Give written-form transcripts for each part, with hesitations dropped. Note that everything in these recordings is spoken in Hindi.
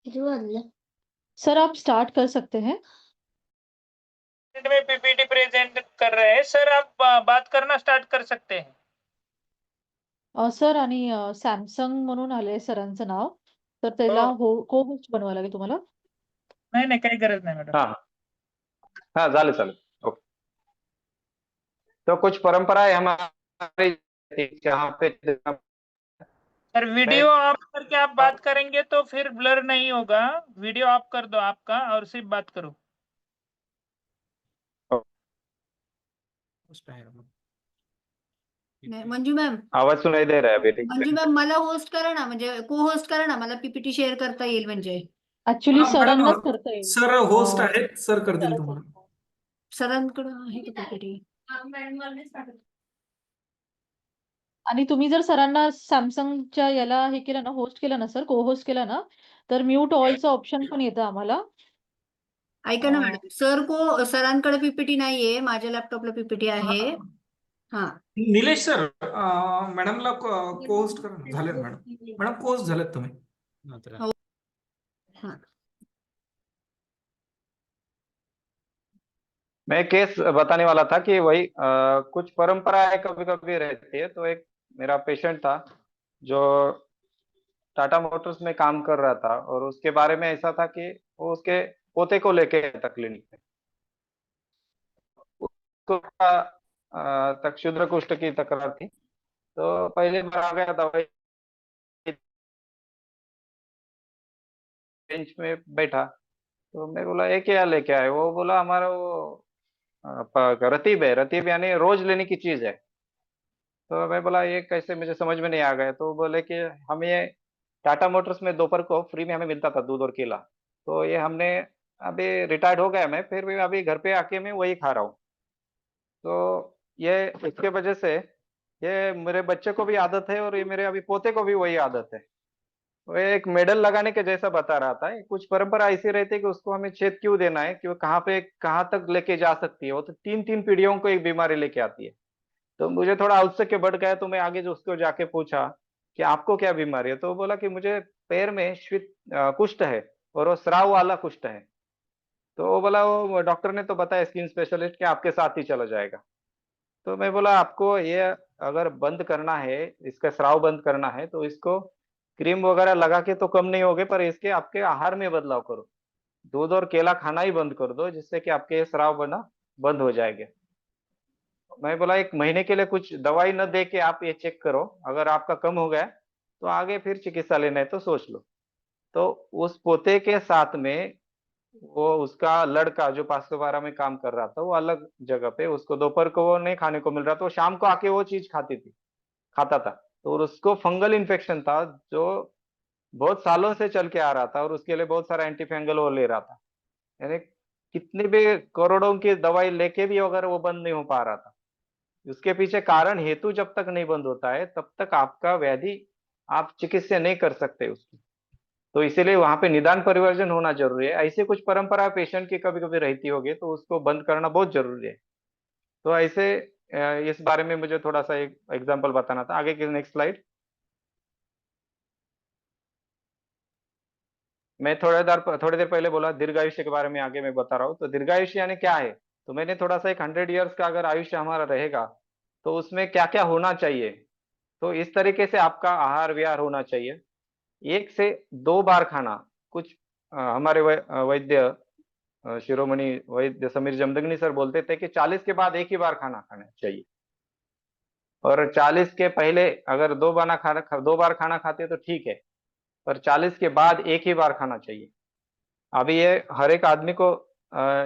सर आप स्टार्ट कर सकते हैं। में पीपीटी प्रेजेंट कर रहे हैं सर, आप बात करना स्टार्ट कर सकते हैं। सर आणि सॅमसंग म्हणून आलंय सरांचं नाव, तर त्याला को होस्ट बनवावं लागेल तुम्हाला. नाही नाही, काही गरज नाही मॅडम. हाँ हाँ चालेल चालेल ओके. तो कुछ परंपराएं हमारी जहाँ पे सर वीडियो ऑफ करके आप बात करेंगे तो फिर ब्लर नहीं होगा। वीडियो ऑफ कर दो आपका और सिर्फ बात करो। नाही, मंजू मॅम आवाज सुनाई दे रहा है अभी ठीक मंजू से. मॅम मला होस्ट करा ना, म्हणजे को होस्ट करा ना, मला पीपीटी शेअर करता येईल म्हणजे. ऍक्च्युली हा, सरांनाच मॅडम, करता येईल. सर होस्ट आहेत, सर करतील तुम्हाला. सरांकडे आहे का पीपीटी? आणि तुम्ही जर सरांना सॅमसंगच्या याला हे केलं ना, होस्ट केलं ना सर, को होस्ट केलं ना, तर म्यूट ऑलचं ऑप्शन पण येतं आम्हाला. ऐका ना मॅडम, सरांकडे पीपीटी नाहीये, माझ्या लॅपटॉपला पीपीटी आहे. हा निलेश सर, मॅडमला को होस्ट करा ना. झाले मॅडम. मॅडम को होस्ट झालेत तुम्ही. हा मैं केस बताने वाला था कि वही कुछ परंपराएं कभी कभी रहती है. तो एक मेरा पेशेंट था जो टाटा मोटर्स में काम कर रहा था और उसके बारे में ऐसा था कि वो उसके पोते को लेके गया था क्लिनिक में. उसको तक क्षुद्र कुष्ठ की तकरार थी. तो पहले बार आ गया दवाई बेंच में बैठा. तो मैं बोला ये क्या लेके आए. वो बोला हमारा वो रतीब है. रतीब यानी रोज लेने की चीज है. तो मैं बोला ये कैसे, मुझे समझ में नहीं आ गया. तो बोले कि हम ये टाटा मोटर्स में दोपहर को फ्री में हमें मिलता था दूध और केला. तो ये हमने अभी रिटायर्ड हो गया मैं, फिर भी अभी घर पे आके मैं वही खा रहा हूँ. तो ये इसके वजह से ये मेरे बच्चे को भी आदत है और ये मेरे अभी पोते को भी वही आदत है. वो एक मेडल लगाने के जैसा बता रहा था. कुछ परंपरा ऐसी रहती है कि उसको हमें छेद क्यों देना है, कि वो कहाँ पे कहाँ तक लेके जा सकती है. वो तो तीन तीन पीढ़ियों को एक बीमारी लेके आती है. तो मुझे थोड़ा औत्सुक्य बढ़ गया. तो मैं आगे जो उसको जाके पूछा कि आपको क्या बीमारी है. तो वो बोला कि मुझे पैर में कुष्ठ है और वो स्राव वाला कुष्ठ है. तो वो बोला वो डॉक्टर ने तो बताया स्किन स्पेशलिस्ट कि आपके साथ ही चला जाएगा. तो मैं बोला आपको ये अगर बंद करना है, इसका स्राव बंद करना है, तो इसको क्रीम वगैरह लगा के तो कम नहीं होगे, पर इसके आपके आहार में बदलाव करो. दूध और केला खाना ही बंद कर दो, जिससे कि आपके ये स्राव बना बंद हो जाएंगे. मैं बोला एक महीने के लिए कुछ दवाई न दे के आप ये चेक करो, अगर आपका कम हो गया तो आगे फिर चिकित्सा लेना है तो सोच लो. तो उस पोते के साथ में वो उसका लड़का जो 512 में काम कर रहा था, वो अलग जगह पे, उसको दोपहर को वो नहीं खाने को मिल रहा था. वो शाम को आके वो चीज खाता था. तो उसको फंगल इन्फेक्शन था जो बहुत सालों से चल के आ रहा था और उसके लिए बहुत सारा एंटी फंगल वो ले रहा था. यानी कितनी भी करोड़ों की दवाई लेके भी अगर वो बंद नहीं हो पा रहा था, उसके पीछे कारण हेतु जब तक नहीं बंद होता है तब तक आपका व्याधि आप चिकित्सा नहीं कर सकते उसकी. तो इसीलिए वहां पे निदान परिवर्जन होना जरूरी है. ऐसे कुछ परंपरा पेशेंट की कभी कभी रहती होगी तो उसको बंद करना बहुत जरूरी है. तो ऐसे इस बारे में मुझे थोड़ा सा एक एग्जांपल बताना था. आगे की नेक्स्ट स्लाइड. मैं थोड़ी देर पहले बोला दीर्घायुष्य के बारे में, आगे मैं बता रहा हूँ. तो दीर्घायुष्य यानी क्या है. तो मैंने थोड़ा सा एक 100 ईयर्स का अगर आयुष्य हमारा रहेगा तो उसमें क्या क्या होना चाहिए. तो इस तरीके से आपका आहार विहार होना चाहिए. 1 से 2 बार खाना. कुछ हमारे वैद्य शिरोमणि वैद्य समीर जमदग्नि सर बोलते थे कि 40 के बाद एक ही बार खाना खाना चाहिए, और 40 के पहले अगर 2 बार खाना खाते तो ठीक है, पर 40 के बाद एक ही बार खाना चाहिए. अभी ये हर एक आदमी को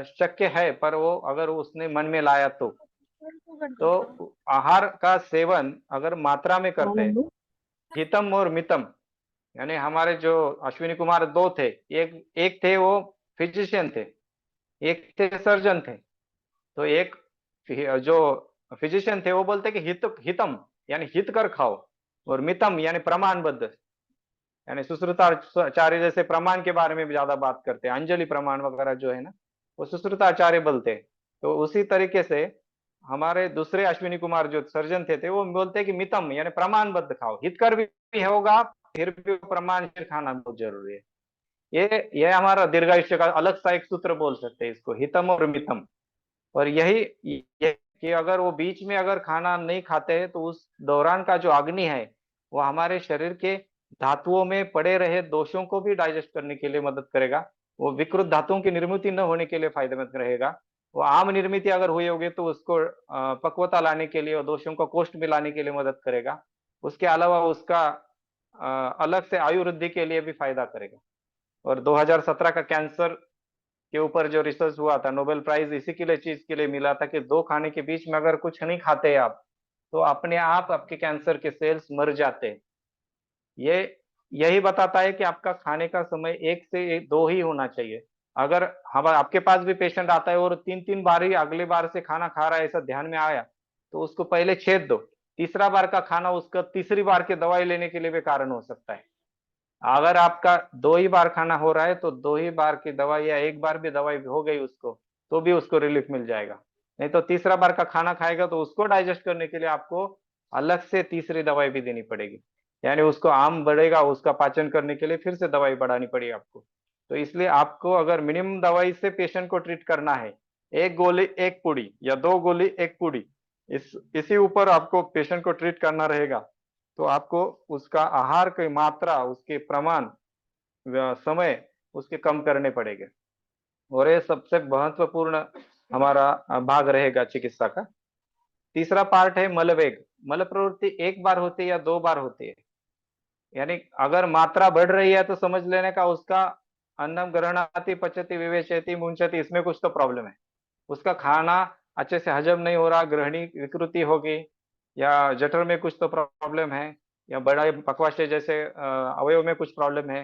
शक्य है, पर वो अगर उसने मन में लाया तो आहार का सेवन अगर मात्रा में करते हैं, हितम और मितम. यानी हमारे जो अश्विनी कुमार दो थे, एक थे वो फिजिशियन थे, एक थे सर्जन थे. तो एक जो फिजिशियन थे वो बोलते कि हितम यानी हित कर खाओ, और मितम यानी प्रमाणबद्ध, यानी सुश्रुताचार्य जैसे प्रमाण के बारे में ज्यादा बात करते हैं. अंजलि प्रमाण वगैरह जो है ना, वो सुश्रुताचार्य बोलते हैं. तो उसी तरीके से हमारे दूसरे अश्विनी कुमार जो सर्जन थे वो बोलते हैं कि मितम यानी प्रमाणबद्ध खाओ. हितकर भी होगा, फिर भी प्रमाण खाना बहुत जरूरी है. ये हमारा दीर्घायुष्य का अलग सा एक सूत्र बोल सकते हैं इसको, हितम और मितम। और यही ये कि अगर वो बीच में अगर खाना नहीं खाते हैं तो उस दौरान का जो अग्नि है वो हमारे शरीर के धातुओं में पड़े रहे दोषों को भी डाइजेस्ट करने के लिए मदद करेगा। वो विकृत धातुओं की निर्मित न होने के लिए फायदेमंद रहेगा। वो आम निर्मित अगर हुई होगी तो उसको पक्वता लाने के लिए और दोषों को कोष्ठ में लाने के लिए मदद करेगा। उसके अलावा उसका अलग से आयु वृद्धि के लिए भी फायदा करेगा। और 2017 का कैंसर के ऊपर जो रिसर्च हुआ था, नोबेल प्राइज इसी के लिए चीज के लिए मिला था कि दो खाने के बीच में अगर कुछ नहीं खाते आप तो अपने आप आपके कैंसर के सेल्स मर जाते हैं। ये यही बताता है कि आपका खाने का समय 1 से 2 ही होना चाहिए। अगर हम आपके पास भी पेशेंट आता है और 3 3 बार ही अगले बार से खाना खा रहा है ऐसा ध्यान में आया तो उसको पहले छेद दो। तीसरा बार का खाना उसका तीसरी बार की दवाई लेने के लिए भी कारण हो सकता है। अगर आपका 2 ही बार खाना हो रहा है तो 2 ही बार की दवाई या 1 बार भी दवाई हो गई उसको तो भी उसको रिलीफ मिल जाएगा। नहीं तो तीसरा बार का खाना खाएगा तो उसको डाइजेस्ट करने के लिए आपको अलग से तीसरी दवाई भी देनी पड़ेगी। यानी उसको आम बढ़ेगा, उसका पाचन करने के लिए फिर से दवाई बढ़ानी पड़ेगी आपको। तो इसलिए आपको अगर मिनिमम दवाई से पेशेंट को ट्रीट करना है, 1 गोली 1 पुड़ी या 2 गोली 1 पुड़ी इसी ऊपर आपको पेशेंट को ट्रीट करना रहेगा तो आपको उसका आहार की मात्रा, उसके प्रमाण, समय उसके कम करने पड़ेंगे। और ये सबसे महत्वपूर्ण हमारा भाग रहेगा चिकित्सा का। तीसरा पार्ट है मलवेग। मल प्रवृत्ति 1 बार होती है या 2 बार होती है। यानी अगर मात्रा बढ़ रही है तो समझ लेने का उसका अन्नम ग्रहणाति पचति विवेचयति मुंचति इसमें कुछ तो प्रॉब्लम है। उसका खाना अच्छे से हजम नहीं हो रहा, ग्रहणी विकृति होगी या जठर में कुछ तो प्रॉब्लम है या बड़ा पक्वाशय जैसे अवयव में कुछ प्रॉब्लम है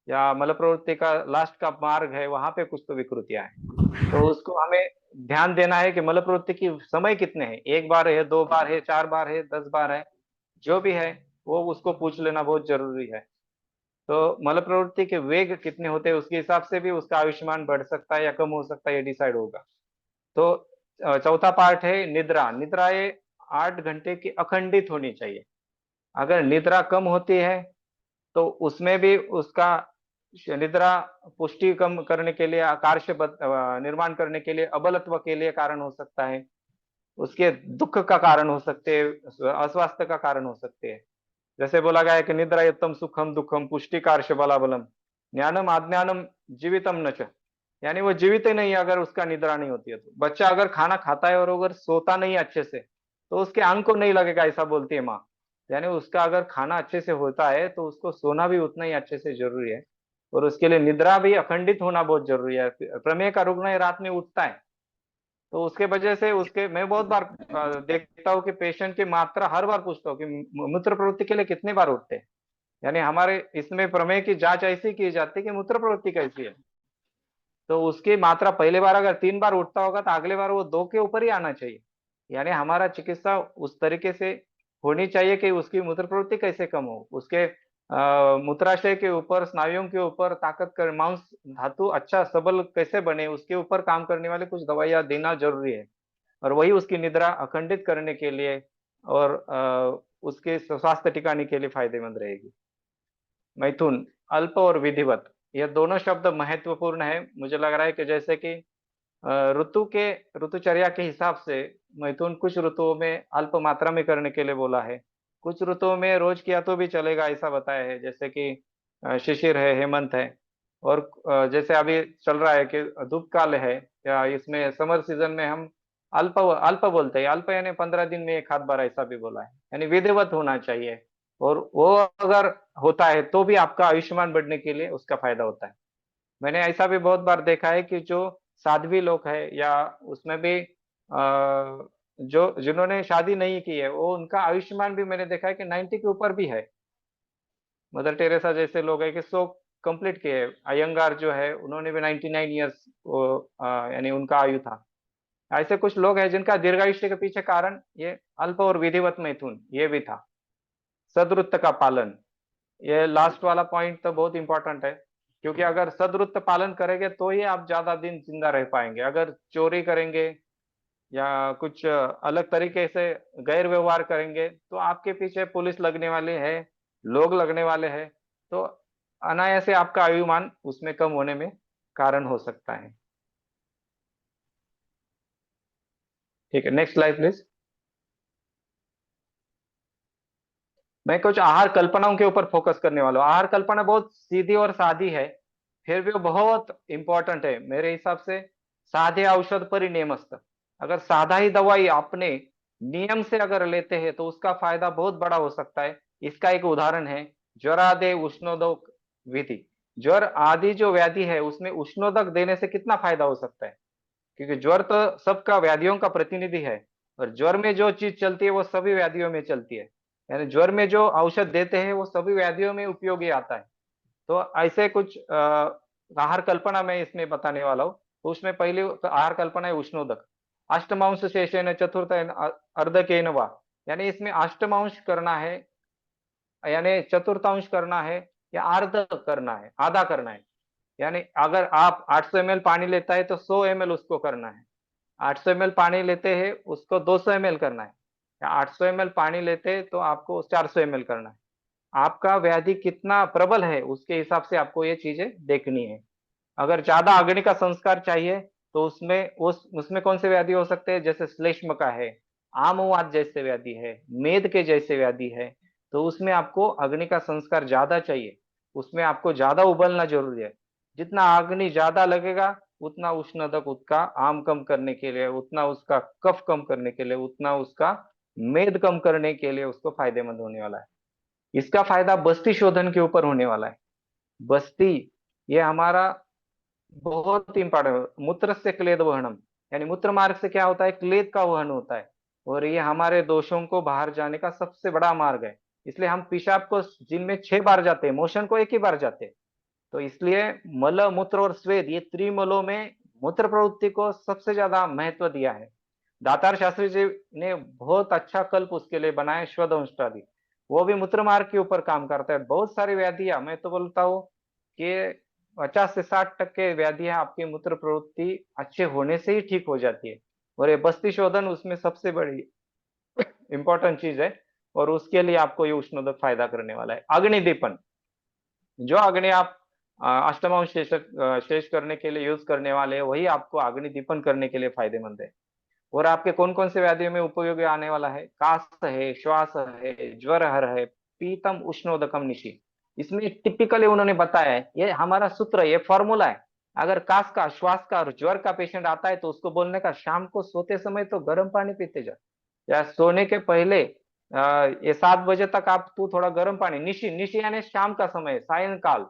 या मल प्रवृत्ति का लास्ट का मार्ग है वहां पे कुछ तो विकृतियां हैं। तो उसको हमें ध्यान देना है कि मल प्रवृत्ति की समय कितने हैं, 1 बार है, 2 बार है, 4 बार है, 10 बार है, जो भी है वो उसको पूछ लेना बहुत जरूरी है। तो मल प्रवृत्ति के वेग कितने होते हैं उसके हिसाब से भी उसका आयुष्मान बढ़ सकता है या कम हो सकता है, ये डिसाइड होगा। तो चौथा पार्ट है निद्रा। निद्रा ये 8 घंटे की अखंडित होनी चाहिए। अगर निद्रा कम होती है तो उसमें भी उसका निद्रा पुष्टि कम करने के लिए, कार्य निर्माण करने के लिए, अबलत्व के लिए कारण हो सकता है, उसके दुख का कारण हो सकते हैं, अस्वास्थ्य का कारण हो सकते हैं। जैसे बोला गया है कि निद्रा युक्तम सुखम दुखम पुष्टि कार्य बलाबलम ज्ञानम अज्ञानम जीवितम नच। यानी वो जीवित ही नहीं है अगर उसका निद्रा नहीं होती है। तो बच्चा अगर खाना खाता है और अगर सोता नहीं अच्छे से तो उसके अंग को नहीं लगेगा, ऐसा बोलती है माँ। यानी उसका अगर खाना अच्छे से होता है तो उसको सोना भी उतना ही अच्छे से जरूरी है और उसके लिए निद्रा भी अखंडित होना बहुत जरूरी है। प्रमेह का रुग्ण रात में उठता है तो उसके वजह से उसके, मैं बहुत बार देखता हूँ कि पेशेंट की मात्रा हर बार पूछता हूँ कि मूत्र प्रवृत्ति के लिए कितने बार उठते हैं। यानी हमारे इसमें प्रमेह की जांच ऐसी की जाती है कि मूत्र प्रवृत्ति कैसी है। तो उसकी मात्रा पहले बार अगर 3 बार उठता होगा तो अगले बार वो 2 के ऊपर ही आना चाहिए। यानी हमारा चिकित्सा उस तरीके से होनी चाहिए कि उसकी मूत्र प्रवृत्ति कैसे कम हो, उसके मूत्राशय के ऊपर, स्नायुओं के ऊपर ताकत कर, मांस धातु अच्छा सबल कैसे बने उसके ऊपर काम करने वाले कुछ दवाइयां देना जरूरी है। और वही उसकी निद्रा अखंडित करने के लिए और उसके स्वास्थ्य टिकाने के लिए फायदेमंद रहेगी। मैथुन, अल्प और विधिवत, ये दोनों शब्द महत्वपूर्ण है। मुझे लग रहा है कि जैसे कि ऋतुचर्या के हिसाब से मैथुन कुछ ऋतुओं में अल्प मात्रा में करने के लिए बोला है, कुछ ऋतुओं में रोज किया तो भी चलेगा ऐसा बताया है। जैसे कि शिशिर है, हेमंत है और जैसे अभी चल रहा है कि धूप काल है या इसमें समर सीजन में हम अल्प अल्प बोलते हैं। अल्प यानी 15 दिन में 1 आध बार ऐसा भी बोला है। यानी विधिवत होना चाहिए और वो अगर होता है तो भी आपका आयुष्मान बढ़ने के लिए उसका फायदा होता है। मैंने ऐसा भी बहुत बार देखा है कि जो साध्वी लोग है या उसमें भी जो जिन्होंने शादी नहीं की है वो उनका आयुष्मान भी मैंने देखा है कि 90 के ऊपर भी है। मदर टेरेसा जैसे लोग है कि 100 कंप्लीट किए। अयंगार जो है उन्होंने भी 99 ईयर्स यानी उनका आयु था। ऐसे कुछ लोग हैं जिनका दीर्घायुष्य के पीछे कारण ये अल्प और विधिवत मैथुन ये भी था। सदरुत्त का पालन, ये लास्ट वाला पॉइंट तो बहुत इंपॉर्टेंट है क्योंकि अगर सदरुत्त पालन करेंगे तो ही आप ज्यादा दिन जिंदा रह पाएंगे। अगर चोरी करेंगे या कुछ अलग तरीके से गैर व्यवहार करेंगे तो आपके पीछे पुलिस लगने वाली है, लोग लगने वाले हैं। तो अनायास से आपका आयुमान उसमें कम होने में कारण हो सकता है। ठीक है, नेक्स्ट स्लाइड प्लीज। मैं कुछ आहार कल्पनाओं के ऊपर फोकस करने वाला हूँ। आहार कल्पना बहुत सीधी और सादी है, फिर भी वो बहुत इंपॉर्टेंट है मेरे हिसाब से। साधे औषध परिनेमस्त, अगर सादा ही दवाई आपने नियम से अगर लेते हैं तो उसका फायदा बहुत बड़ा हो सकता है। इसका एक उदाहरण है ज्वरादे उष्णोदक विधि। ज्वर आदि जो व्याधि है उसमें उष्णोदक देने से कितना फायदा हो सकता है, क्योंकि ज्वर तो सबका व्याधियों का प्रतिनिधि है, और ज्वर में जो चीज चलती है वो सभी व्याधियों में चलती है। यानी ज्वर में जो औषध देते हैं वो सभी व्याधियों में उपयोगी आता है। तो ऐसे कुछ आहार कल्पना मैं इसमें बताने वाला हूँ। तो उसमें पहली आहार कल्पना है उष्णोदक। अष्टमांश शेषेन चतुर्थ अर्धकेन वा, यानी इसमें अष्टमांश करना है, यानी चतुर्थांश करना है या अर्ध करना है, आधा करना है। यानी अगर आप 800 ml पानी लेता है तो 100 ml उसको करना है। 800 ml पानी लेते हैं उसको 200 ml करना है, या 800 ml पानी लेते हैं तो आपको 400 ml करना है। आपका व्याधि कितना प्रबल है उसके हिसाब से आपको ये चीजें देखनी है। अगर ज्यादा अग्नि का संस्कार चाहिए तो उसमें कौन से व्याधि हो सकते हैं, जैसे श्लेष्म का है, आमवात जैसे व्याधि है, मेद के जैसे व्याधि है, तो उसमें आपको अग्नि का संस्कार ज्यादा चाहिए। उसमें आपको ज्यादा उबलना जरूरी है। जितना अग्नि ज्यादा लगेगा उतना उष्णदक उसका आम कम करने के लिए, उतना उसका कफ कम करने के लिए, उतना उसका मेद कम करने के लिए उसको फायदेमंद होने वाला है। इसका फायदा बस्ती शोधन के ऊपर होने वाला है। बस्ती ये हमारा बहुत इंपॉर्टेंट, मूत्र से क्लेद वहनम, यानी मूत्र मार्ग से क्या होता है, क्लेद का वहन होता है, और ये हमारे दोषों को बाहर जाने का सबसे बड़ा मार्ग है। इसलिए हम पेशाब को दिन में 6 बार जाते हैं, मोशन को एक ही बार जाते हैं। तो इसलिए मल मूत्र और स्वेद ये त्रिमलों में मूत्र प्रवृत्ति को सबसे ज्यादा महत्व दिया है। दातार शास्त्री जी ने बहुत अच्छा कल्प उसके लिए बनाए, श्वदंष्टादि, वो भी मूत्र मार्ग के ऊपर काम करता है। बहुत सारी व्याधियां, मैं तो बोलता हूँ कि 50 से 60% व्याधियां आपकी मूत्र प्रवृत्ति अच्छे होने से ही ठीक हो जाती है, और ये बस्ती शोधन उसमें सबसे बड़ी इंपॉर्टेंट चीज है, और उसके लिए आपको ये उष्णोदक फायदा करने वाला है। अग्निदीपन, जो अग्नि आप अष्टमांश शेष करने के लिए यूज करने वाले हैं वही आपको अग्निदीपन करने के लिए फायदेमंद है। और आपके कौन कौन से व्याधियों में उपयोगी आने वाला है, कास है, श्वास है, ज्वर हर है, पीतम उष्णोदकम निशि। इसमें टिपिकली उन्होंने बताया है, ये हमारा सूत्र, ये फॉर्मूला है। अगर कास का, श्वास का और ज्वर का पेशेंट आता है तो उसको बोलने का शाम को सोते समय तो गर्म पानी पीते जा, या सोने के पहले ये 7 बजे तक आप तू थोड़ा गर्म पानी, निशी निशी यानी शाम का समय, सायंकाल,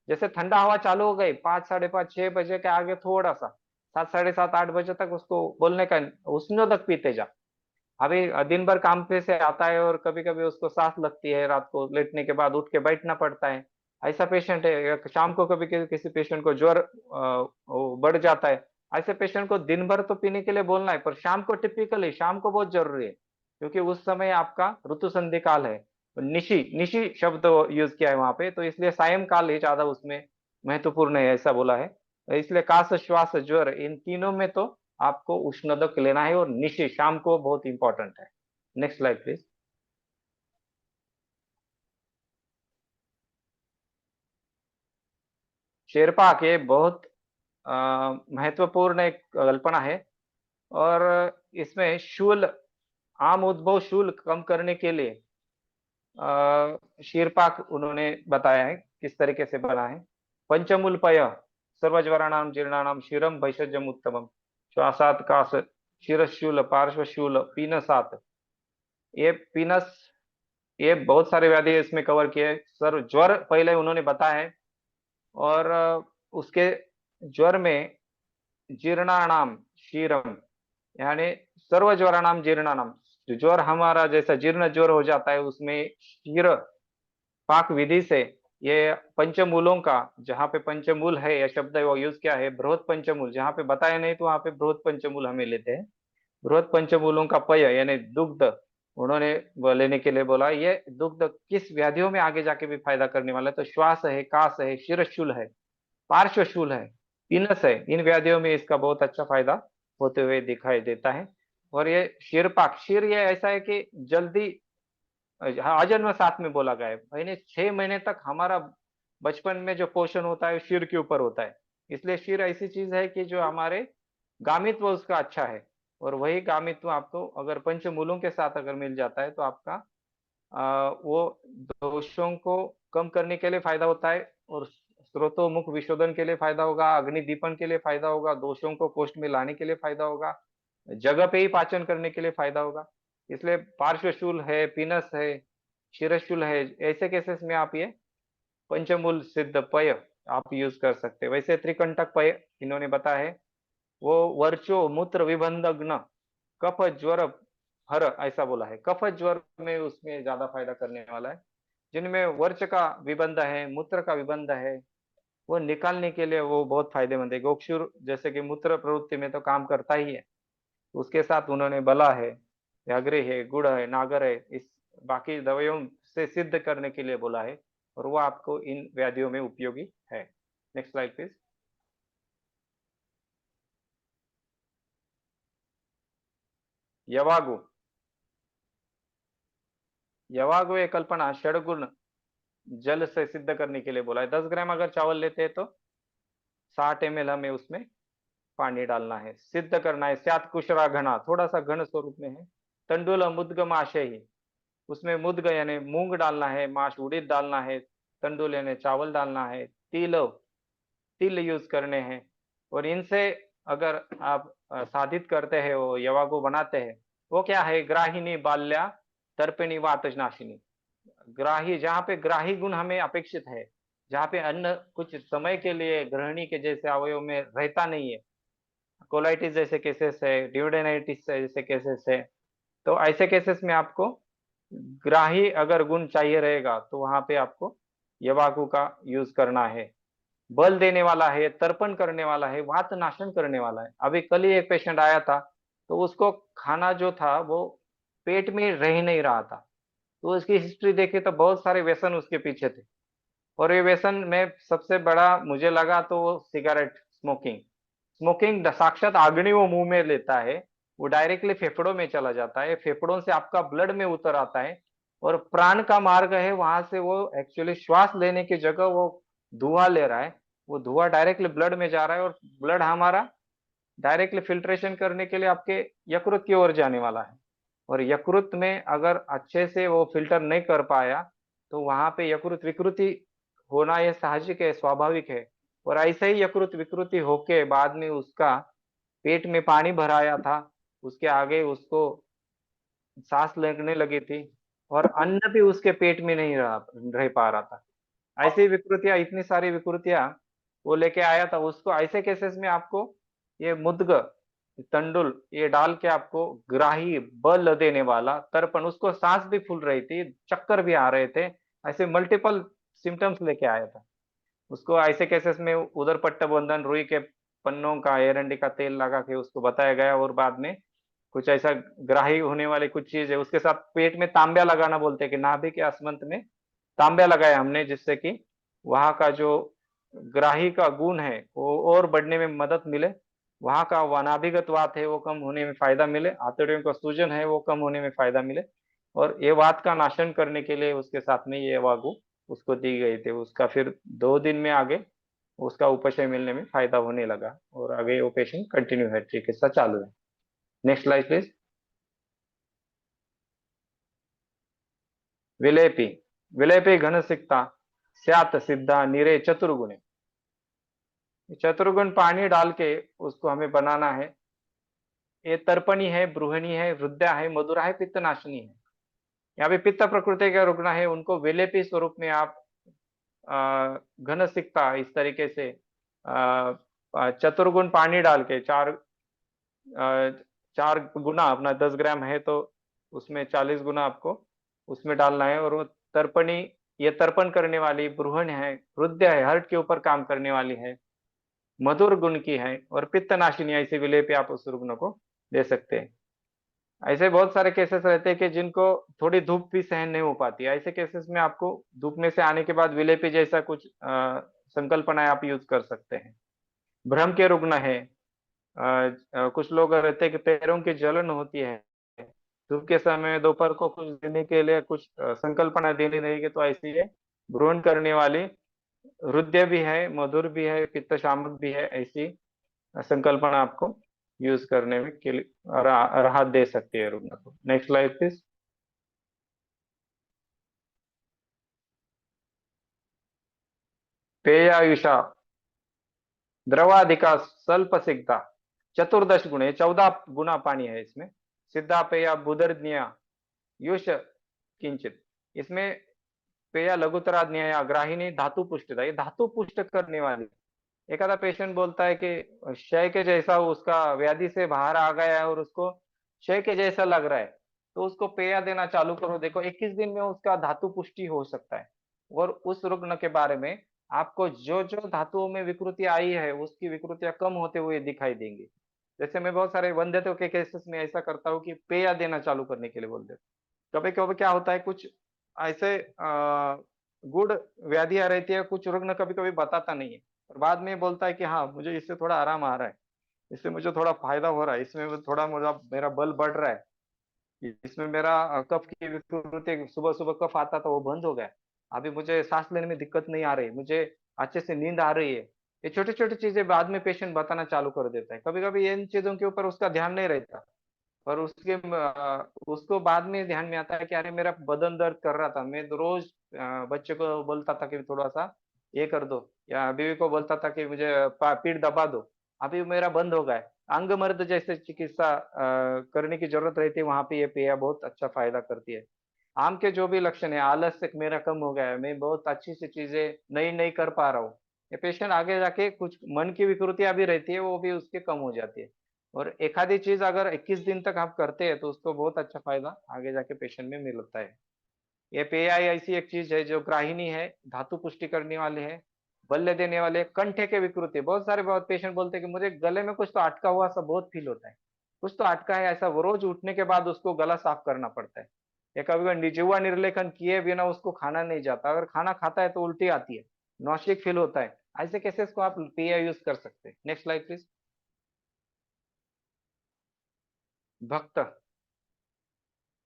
जैसे ठंडा हवा चालू हो गई 5, 5:30, 6 बजे के आगे थोड़ा सा 7, 7:30, 8 बजे तक उसको बोलने का उष्णोदक पीते जा। अभी दिन भर काम पे से आता है और कभी कभी उसको सांस लगती है, रात को लेटने के बाद उठ के बैठना पड़ता है, ऐसा पेशेंट है। या शाम को कभी किसी पेशेंट को ज्वर बढ़ जाता है, ऐसे पेशेंट को दिन भर तो पीने के लिए बोलना है, पर शाम को टिपिकली शाम को बहुत जरूरी है, क्योंकि उस समय आपका ऋतु संधि काल है। निशी निशी शब्द यूज किया है वहां पे, तो इसलिए सायंकाल ही ज्यादा उसमें महत्वपूर्ण है, ऐसा बोला है। इसलिए काश श्वास ज्वर इन तीनों में तो आपको उष्णोदक लेना है, और निशी शाम को बहुत इंपॉर्टेंट है। Next slide please. शेरपाक ये बहुत महत्वपूर्ण एक कल्पना है, और इसमें शूल, आम उद्भव शूल कम करने के लिए शीरपाक उन्होंने बताया है किस तरीके से बना है। पंचमूलपय सर्वज्वराणाम जीर्णानाम क्षीरम भैषजम उत्तमम, श्वासात काश शिरशूल पार्श्वशूल पीनसात, ये पीनस, ये बहुत सारे व्याधि इसमें कवर किए। सर ज्वर पहले उन्होंने बताया है, और उसके ज्वर में जीर्णानाम क्षीरम, यानी सर्व ज्वरानाम जीर्णानाम, जो ज्वर हमारा जैसा जीर्ण ज्वर हो जाता है उसमें क्षीर पाक विधि से, ये पंचमूलों का, जहाँ पे पंचमूल है यह शब्द वो यूज किया है, बृहद पंचमूल, जहाँ पे बताया नहीं तो वहां पे बृहद पंचमूल हमें लेते हैं। बृहद पंचमूलों का पय यानी दुग्ध उन्होंने लेने के लिए बोला। ये दुग्ध किस व्याधियों में आगे जाके भी फायदा करने वाला है, तो श्वास है, कास है, शिरशूल है, पार्श्वशूल है, पीनस है, इन व्याधियों में इसका बहुत अच्छा फायदा होते हुए दिखाई देता है। और ये शीरपाक, शीर ये ऐसा है कि जल्दी अजन्म साथ में बोला गया है, महीने 6 महीने तक हमारा बचपन में जो पोषण होता है शीर के ऊपर होता है, इसलिए शीर ऐसी चीज है कि जो हमारे गामित्व उसका अच्छा है, और वही गामित्व आपको अगर पंचमूलों के साथ अगर मिल जाता है तो आपका वो दोषों को कम करने के लिए फायदा होता है, और स्रोतोमुख विशोधन के लिए फायदा होगा, अग्नि दीपन के लिए फायदा होगा, दोषों को कोष्ठ में लाने के लिए फायदा होगा, जगह पे ही पाचन करने के लिए फायदा होगा। इसलिए पार्श्वशूल है, पीनस है, शिरशूल है, ऐसे केसेस में आप ये पंचमूल सिद्ध पय आप यूज कर सकते हैं। वैसे त्रिकंटक पय इन्होंने बताया है, वो वर्चो मूत्र विबंधग्न कफ ज्वर हर ऐसा बोला है। कफ ज्वर में उसमें ज्यादा फायदा करने वाला है। जिनमें वर्च का विबंध है, मूत्र का विबंध है, वो निकालने के लिए वो बहुत फायदेमंद है। गोक्षुर जैसे कि मूत्र प्रवृत्ति में तो काम करता ही है, उसके साथ उन्होंने बला है, व्याघ्रे है, गुड़ है, नागर है, इस बाकी दवाइयों से सिद्ध करने के लिए बोला है, और वो आपको इन व्याधियों में उपयोगी है। Next slide please. यवागु, यवागु एक कल्पना षडगुण जल से सिद्ध करने के लिए बोला है। 10 ग्राम अगर चावल लेते हैं तो 60 ml हमें उसमें पानी डालना है, सिद्ध करना है। स्यात कुशरा घना, थोड़ा सा घन स्वरूप में है। तंडुल मुद्ग माशे ही, उसमें मुद्ग यानी मूंग डालना है, माश उड़ीद डालना है, तंडुल यानी चावल डालना है, तिल तिल यूज करने हैं। और इनसे अगर आप साधित करते हैं, वो यवागु बनाते हैं, वो क्या है, ग्राहिनी बाल्या तर्पिणी वातजनाशिनी। ग्राही, जहाँ पे ग्राही गुण हमें अपेक्षित है, जहाँ पे अन्न कुछ समय के लिए गृहिणी के जैसे अवयव में रहता नहीं है, कोलाइटिस जैसे केसेस है, ड्यूडेनाइटिस जैसे केसेस है, तो ऐसे केसेस में आपको ग्राही अगर गुण चाहिए रहेगा तो वहां पे आपको यवागु का यूज करना है। बल देने वाला है, तर्पण करने वाला है, वात नाशन करने वाला है। अभी कल ही एक पेशेंट आया था, तो उसको खाना जो था वो पेट में रह नहीं रहा था, तो उसकी हिस्ट्री देखी तो बहुत सारे व्यसन उसके पीछे थे, और ये व्यसन में सबसे बड़ा मुझे लगा तो वो सिगरेट स्मोकिंग। स्मोकिंग साक्षात अग्नि वो मुंह में लेता है, वो डायरेक्टली फेफड़ों में चला जाता है, फेफड़ों से आपका ब्लड में उतर आता है, और प्राण का मार्ग है, वहां से वो एक्चुअली श्वास लेने की जगह वो धुआं ले रहा है, वो धुआं डायरेक्टली ब्लड में जा रहा है, और ब्लड हमारा डायरेक्टली फिल्ट्रेशन करने के लिए आपके यकृत की ओर जाने वाला है, और यकृत में अगर अच्छे से वो फिल्टर नहीं कर पाया तो वहां पे यकृत विकृति होना ये साहजिक है, स्वाभाविक है। और ऐसे ही यकृत विकृति होके बाद में उसका पेट में पानी भराया था, उसके आगे उसको सांस लगने लगी थी, और अन्न भी उसके पेट में नहीं रह पा रहा था। ऐसी विकृतियां, इतनी सारी विकृतियां वो लेके आया था। उसको ऐसे केसेस में आपको ये मुद्ग तंडुल ये डाल के आपको ग्राही बल देने वाला तर्पण, उसको सांस भी फूल रही थी, चक्कर भी आ रहे थे, ऐसे मल्टीपल सिम्टम्स लेके आया था। उसको ऐसे केसेस में उदर पट्ट बंधन, रुई के पन्नों का, एरंडी का तेल लगा के उसको बताया गया, और बाद में कुछ ऐसा ग्राही होने वाली कुछ चीज है, उसके साथ पेट में तांब्या लगाना बोलते हैं कि नाभि के अस्मंत में तांब्या लगाया हमने, जिससे कि वहां का जो ग्राही का गुण है वो और बढ़ने में मदद मिले, वहां का वनाभिगत वात है वो कम होने में फायदा मिले, आंतड़ियों का सूजन है वो कम होने में फायदा मिले, और ये वात का नाशन करने के लिए उसके साथ में ये वागु उसको दी गई थी। उसका फिर 2 दिन में आगे उसका उपशय मिलने में फायदा होने लगा, और आगे वो पेशेंट कंटिन्यू है, चिकित्सा चालू है। Next slide please. विलेपी, विलेपी घन सिक्ता स्यात सिद्धा निरे चतुर्गुणे। चतुर्गुण पानी डाल के उसको हमें बनाना है। ये तर्पणी है, ब्रूहणी है, वृद्धा है, मधुरा है, पित्तनाशिनी है। यहाँ पे पित्त प्रकृति का रुग्ण है, उनको विलेपी स्वरूप में आप घन सिक्ता इस तरीके से चतुर्गुण पानी डाल के 4 गुना अपना 10 ग्राम है तो उसमें 40 गुना आपको उसमें डालना है। और वो तर्पणी, ये तर्पण करने वाली ब्रूहण है, वृद्ध है, हर्ट के ऊपर काम करने वाली है, मधुर गुण की है, और पित्तनाशिनी ऐसे विलेप आप उस रुग्ण को दे सकते हैं। ऐसे बहुत सारे केसेस रहते हैं कि जिनको थोड़ी धूप भी सहन नहीं हो पाती, ऐसे केसेस में आपको धूप में से आने के बाद विलेपी जैसा कुछ संकल्पनाएं आप यूज कर सकते हैं। भ्रम के रुग्ण है, कुछ लोग रहते हैं कि पैरों की जलन होती है, धूप के समय दोपहर को कुछ देने के लिए कुछ संकल्पना देनी रहेगी, तो ऐसी है भ्रूण करने वाली हृदय भी है, मधुर भी है, पित्त शामक भी है, ऐसी संकल्पना आपको यूज करने में के लिए राहत दे सकती है रुग्ण को। Next slide please. पेयायुषा द्रवाधिका स्वल्प सिक्ता चतुर्दश गुणे 14 गुना पानी है इसमें। सिद्धा पेया बुधर्ज्ञया युष किंचित। इसमें पेया लघुतरा न्याया ग्राहिणी धातु पुष्टता, ये धातु पुष्ट करने वाली। एखादा पेशेंट बोलता है कि क्षय के जैसा उसका व्याधि से बाहर आ गया है और उसको क्षय के जैसा लग रहा है, तो उसको पेया देना चालू करो। देखो 21 दिन में उसका धातु पुष्टि हो सकता है। और उस रुग्ण के बारे में आपको जो जो धातुओं में विकृति आई है उसकी विकृतियां कम होते हुए दिखाई देंगी। जैसे मैं बहुत सारे वंध्यत्व के केसेस में ऐसा करता हूँ कि पेया देना चालू करने के लिए बोल देता। कभी कभी क्या होता है, कुछ ऐसे गुड़ व्याधियां रहती है, कुछ रुग्ण कभी कभी बताता नहीं है और बाद में बोलता है कि हाँ मुझे इससे थोड़ा आराम आ रहा है, इससे मुझे थोड़ा फायदा हो रहा है, इसमें थोड़ा मेरा बल बढ़ रहा है, इसमें मेरा कफ की विकृति, सुबह सुबह कफ आता था वो बंद हो गया, अभी मुझे सांस लेने में दिक्कत नहीं आ रही, मुझे अच्छे से नींद आ रही है। ये छोटी छोटी चीजें बाद में पेशेंट बताना चालू कर देता है। कभी कभी इन चीजों के ऊपर उसका ध्यान नहीं रहता, पर उसको बाद में ध्यान में आता है कि अरे मेरा बदन दर्द कर रहा था, मैं तो रोज बच्चे को बोलता था कि थोड़ा सा ये कर दो, या बीवी को बोलता था कि मुझे पीठ दबा दो, अभी मेरा बंद हो गया है। अंग मर्द जैसे चिकित्सा करने की जरूरत रहती है, वहां पे ये पेय बहुत अच्छा फायदा करती है। आम के जो भी लक्षण है, आलस्य मेरा कम हो गया है, मैं बहुत अच्छी सी चीजें नई नई कर पा रहा हूँ, ये पेशेंट आगे जाके कुछ मन की विकृतियां भी रहती है वो भी उसके कम हो जाती है। और एक आधी चीज अगर 21 दिन तक आप करते हैं तो उसको बहुत अच्छा फायदा आगे जाके पेशेंट में मिलता है। ये पेआई ऐसी एक चीज है जो ग्राहिनी है, धातु पुष्टि करने वाले है, बल्ले देने वाले, कंठे के विकृति, बहुत सारे बहुत पेशेंट बोलते हैं कि मुझे गले में कुछ तो अटका हुआ सा बहुत फील होता है, कुछ तो अटका है ऐसा, वो रोज उठने के बाद उसको गला साफ करना पड़ता है। या कभी कभी जिह्वा निर्लेखन किए बिना उसको खाना नहीं जाता, अगर खाना खाता है तो उल्टी आती है, नॉसिक फील होता है, ऐसे केसेस को आप पेआई यूज कर सकते हैं। Next slide please. भक्त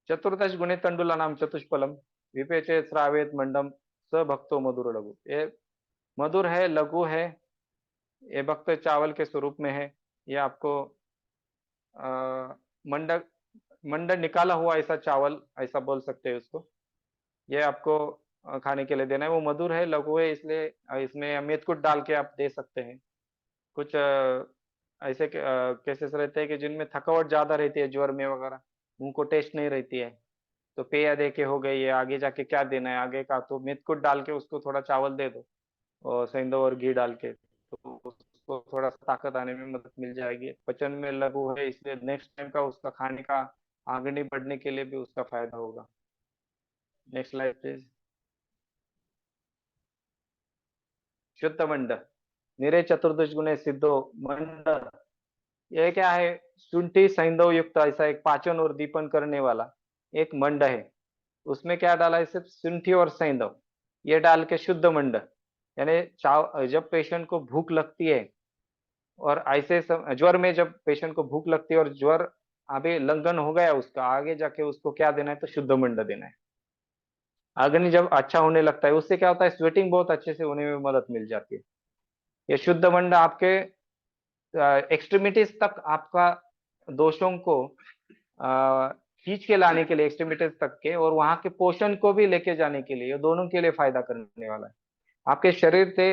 चतुर्दश गुणे तंडुलानाम चतुष्पलम विपेचे श्रावेत मंडम स भक्तो मधुर लघु। ये मधुर है, लघु है, ये भक्त चावल के स्वरूप में है। ये आपको मंड मंड निकाला हुआ ऐसा चावल ऐसा बोल सकते हैं उसको। ये आपको खाने के लिए देना है। वो मधुर है, लघु है, इसलिए इसमें मेथकुट डाल के आप दे सकते हैं। कुछ ऐसे केसेस रहते हैं कि जिनमें थकावट ज्यादा रहती है, ज्वर में वगैरह, उनको टेस्ट नहीं रहती है, तो पेय दे के हो गई है, आगे जाके क्या देना है आगे का, तो मेथकुट डाल के उसको थोड़ा चावल दे दो और सेंधव और घी डाल के, तो उसको थोड़ा सा ताकत आने में मदद मिल जाएगी। पचन में लघु है इसलिए नेक्स्ट टाइम का उसका खाने का आगे बढ़ने के लिए भी उसका फायदा होगा। Next slide please. शुद्ध मंड निरे चतुर्दश गुणे सिद्धो मंड, ये क्या है, शुंठी सैंधव युक्त ऐसा एक पाचन और दीपन करने वाला एक मंड है। उसमें क्या डाला है, सिर्फ शुंठी और सैंधव ये डाल के शुद्ध मंड, यानी जब पेशेंट को भूख लगती है और ऐसे ज्वर में जब पेशेंट को भूख लगती है और ज्वर अभी लंघन हो गया उसका, आगे जाके उसको क्या देना है, तो शुद्ध मंड देना है। अग्नि जब अच्छा होने लगता है उससे क्या होता है, स्वेटिंग बहुत अच्छे से होने में मदद मिल जाती है। ये शुद्ध मंड आपके एक्सट्रीमिटीज तक आपका दोषों को खींच के लाने के लिए, एक्सट्रीमिटीज तक के, और वहां के पोषण को भी लेके जाने के लिए, ये दोनों के लिए फायदा करने वाला है। आपके शरीर से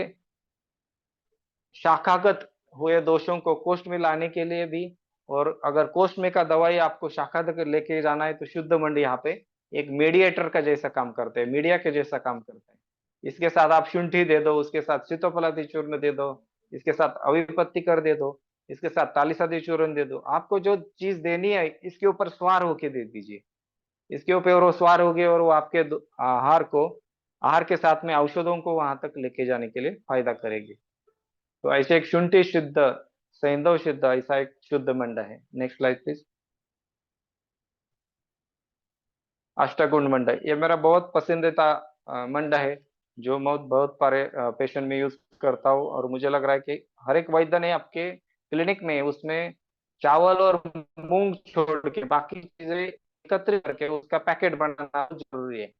शाखागत हुए दोषों को कोष्ठ में लाने के लिए भी, और अगर कोष्ठ में का दवाई आपको शाखा तक लेके जाना है तो शुद्ध मंड यहाँ पे एक मीडिएटर का जैसा काम करते हैं, मीडिया के जैसा काम करते हैं। इसके साथ आप शुंठी दे दो, उसके साथ सीतोफलादी चूर्ण दे दो, इसके साथ अविपत्ति कर दे दो, इसके साथ तालिसादी चूर्ण दे दो। आपको जो चीज देनी है इसके ऊपर स्वार होके दे दीजिए, इसके ऊपर वो स्वार होगी और वो आपके आहार के साथ में औषधों को वहां तक लेके जाने के लिए फायदा करेगी। तो ऐसे एक शुंठी शुद्ध, सैंधव शुद्ध, ऐसा एक शुद्ध मंड है। Next slide please. अष्टगुण मंड, ये मेरा बहुत पसंदीदा मंड है, जो मैं बहुत सारे पेशेंट में यूज करता हूँ, और मुझे लग रहा है कि हर एक वैद्य ने आपके क्लिनिक में उसमें चावल और मूंग छोड़ के बाकी चीजें एकत्रित करके उसका पैकेट बनाना जरूरी है।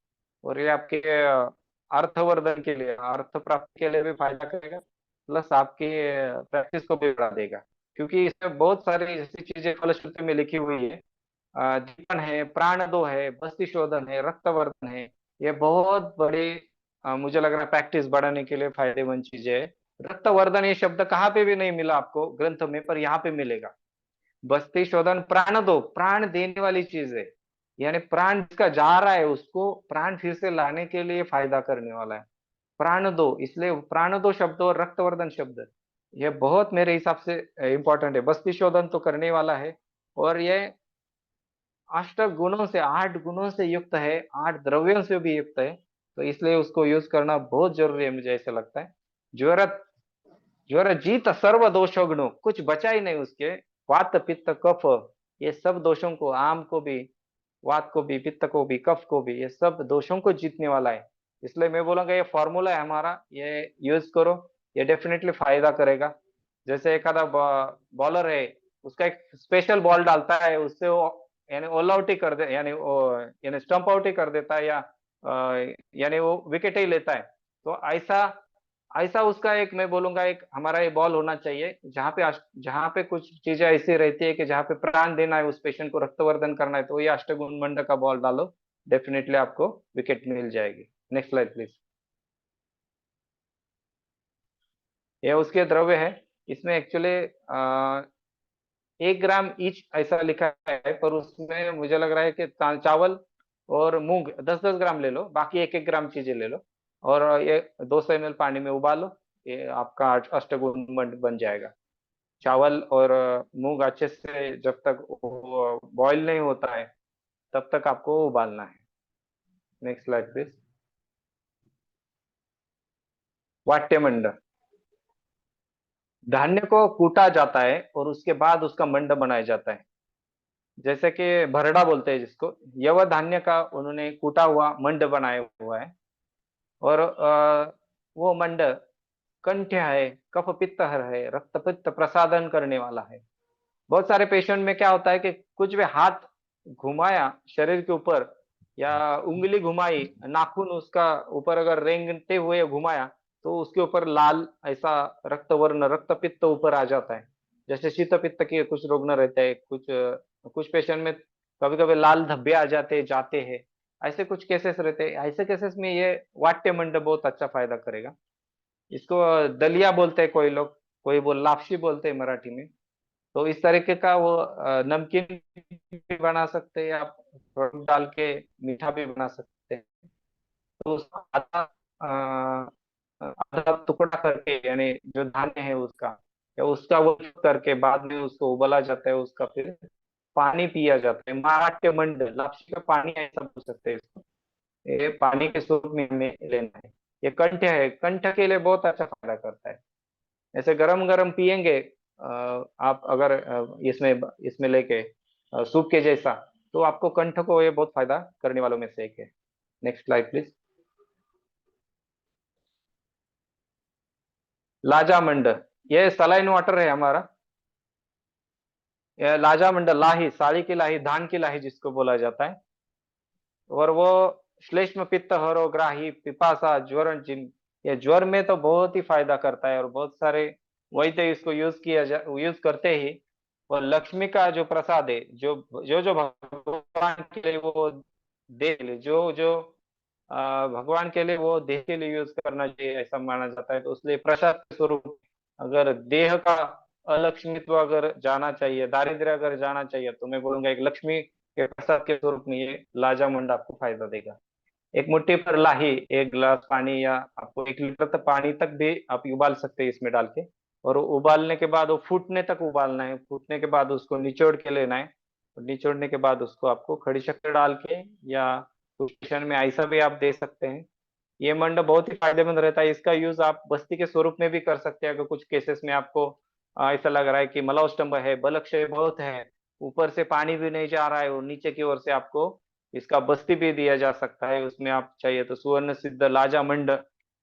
और ये आपके अर्थवर्धन के लिए, अर्थ प्राप्ति के लिए भी फायदा करेगा, प्लस आपकी प्रैक्टिस को भी बढ़ा देगा। क्योंकि इसमें बहुत सारी ऐसी चीजें फलश्रुति में लिखी हुई है, दीपन है, प्राण दो है, बस्ती शोधन है, रक्तवर्धन है। ये बहुत बड़ी मुझे लग रहा है प्रैक्टिस बढ़ाने के लिए फायदेमंद चीजें है। रक्तवर्धन ये शब्द कहाँ पे भी नहीं मिला आपको ग्रंथ में, पर यहाँ पे मिलेगा। बस्ती शोधन, प्राण दो, प्राण देने वाली चीज है, यानी प्राण जिसका जा रहा है उसको प्राण फिर से लाने के लिए फायदा करने वाला है। प्राण दो, इसलिए प्राण दो शब्द और रक्तवर्धन शब्द ये बहुत मेरे हिसाब से इंपॉर्टेंट है। बस्ती शोधन तो करने वाला है, और ये अष्ट गुणों से, 8 गुणों से युक्त है, 8 द्रव्यों से भी युक्त है। तो इसलिए उसको यूज करना बहुत जरूरी है, मुझे ऐसा लगता है। ज्वर ज्वर जीत सर्व दोषों, कुछ बचा ही नहीं उसके। वात पित्त कफ, ये सब दोषों को, आम को भी, वात को भी, पित्त को भी, कफ को भी, ये सब दोषों को जीतने वाला है। इसलिए मैं बोलूंगा ये फॉर्मूला है हमारा, ये यूज करो, ये डेफिनेटली फायदा करेगा। जैसे एक आधा बॉलर है, उसका एक स्पेशल बॉल डालता है, उससे वो यानी ऑल आउट ही कर दे, यानी स्टंप आउट ही कर देता है, या यानी वो विकेट ही लेता है। तो ऐसा ऐसा उसका एक, मैं बोलूंगा एक हमारा ये बॉल होना चाहिए, जहाँ पे कुछ चीजें ऐसी रहती है कि जहाँ पे प्राण देना है, उस पेशेंट को रक्तवर्धन करना है, तो ये अष्टगुण मंड का बॉल डालो, डेफिनेटली आपको विकेट मिल जाएगी। Next slide please. ये उसके द्रव्य है। इसमें एक्चुअली 1 ग्राम ईच ऐसा लिखा है, पर उसमें मुझे लग रहा है कि चावल और मूंग 10-10 ग्राम ले लो, बाकी 1-1 ग्राम चीजें ले लो, और ये 200 ml पानी में उबालो, ये आपका अष्टगुण मंड बन जाएगा। चावल और मूंग अच्छे से जब तक बॉईल नहीं होता है तब तक आपको उबालना है। Next slide please. वाट्यमंड, धान्य को कूटा जाता है और उसके बाद उसका मंड बनाया जाता है। जैसे कि भरड़ा बोलते हैं जिसको, यह धान्य का उन्होंने कूटा हुआ मंड बनाया हुआ है। और वो मंड कंठ्य है, कफ पित्त हर है, रक्त पित्त प्रसादन करने वाला है। बहुत सारे पेशेंट में क्या होता है कि कुछ भी हाथ घुमाया शरीर के ऊपर, या उंगली घुमाई, नाखून उसका ऊपर अगर रेंगते हुए घुमाया, तो उसके ऊपर लाल ऐसा रक्तवर्ण, रक्त पित्त ऊपर आ जाता है। जैसे शीत पित्त के कुछ रोग न रहते हैं, कुछ पेशेंट में कभी कभी लाल धब्बे आ जाते हैं। ऐसे कुछ केसेस रहते हैं। ऐसे केसेस में ये वाट्यमंड बहुत अच्छा फायदा करेगा। इसको दलिया बोलते हैं कोई लोग, कोई वो लापसी बोलते हैं मराठी में। तो इस तरीके का वो नमकीन भी बना सकते हैं आप, थोड़ा डाल के मीठा भी बना सकते हैं। तो उसका आधा टुकड़ा करके, यानी जो धान्य है उसका, या उसका वो करके बाद में उसको उबाला जाता है, उसका फिर पानी पिया जाता है। मराठे मंड, लापसी का पानी ऐसा बोल सकते हैं इसको। ये पानी के स्वरूप में हमें लेना है। ये कंठ है, कंठ के लिए बहुत अच्छा फायदा करता है। ऐसे गरम गरम पियेंगे आप अगर इसमें इसमें लेके सूप के जैसा, तो आपको कंठ को ये बहुत फायदा करने वालों में से एक है। Next slide please. लाजामंड, ये सलाइन वाटर है हमारा। ये लाजामंड, लाही, साड़ी की लाही, धान की लाही जिसको बोला जाता है। और वो श्लेष्म पित्त हरोग्राही पिपासा ज्वर, जिन ये ज्वर में तो बहुत ही फायदा करता है, और बहुत सारे वैद्य इसको यूज करते ही। और लक्ष्मी का जो प्रसाद है, जो भगवान के लिए वो दे, जो जो भगवान के लिए वो देह के लिए यूज करना चाहिए, ऐसा माना जाता है। तो इसलिए प्रसाद के स्वरूप, अगर देह का अलक्ष्मित्व अगर जाना चाहिए, दारिद्र्य अगर जाना चाहिए, तो मैं बोलूंगा एक लक्ष्मी के प्रसाद के स्वरूप में ये लाजामुंड आपको फायदा देगा। एक मुट्ठी पर लाही, 1 गिलास पानी, या आपको 1 लीटर तक पानी तक भी आप उबाल सकते हैं इसमें डाल के। और उबालने के बाद वो फूटने तक उबालना है, फूटने के बाद उसको निचोड़ के लेना है। और निचोड़ने के बाद उसको आपको खड़ी शक्कर डाल के, या कुशन में ऐसा भी आप दे सकते हैं। ये मंड बहुत ही फायदेमंद रहता है। इसका यूज आप बस्ती के स्वरूप में भी कर सकते हैं, अगर कुछ केसेस में आपको ऐसा लग रहा है कि मलाउस्तंभ है, बलक्षय बहुत है, ऊपर से पानी भी नहीं जा रहा है, और नीचे की ओर से आपको इसका बस्ती भी दिया जा सकता है। उसमें आप चाहिए तो सुवर्ण सिद्ध लाजा मंड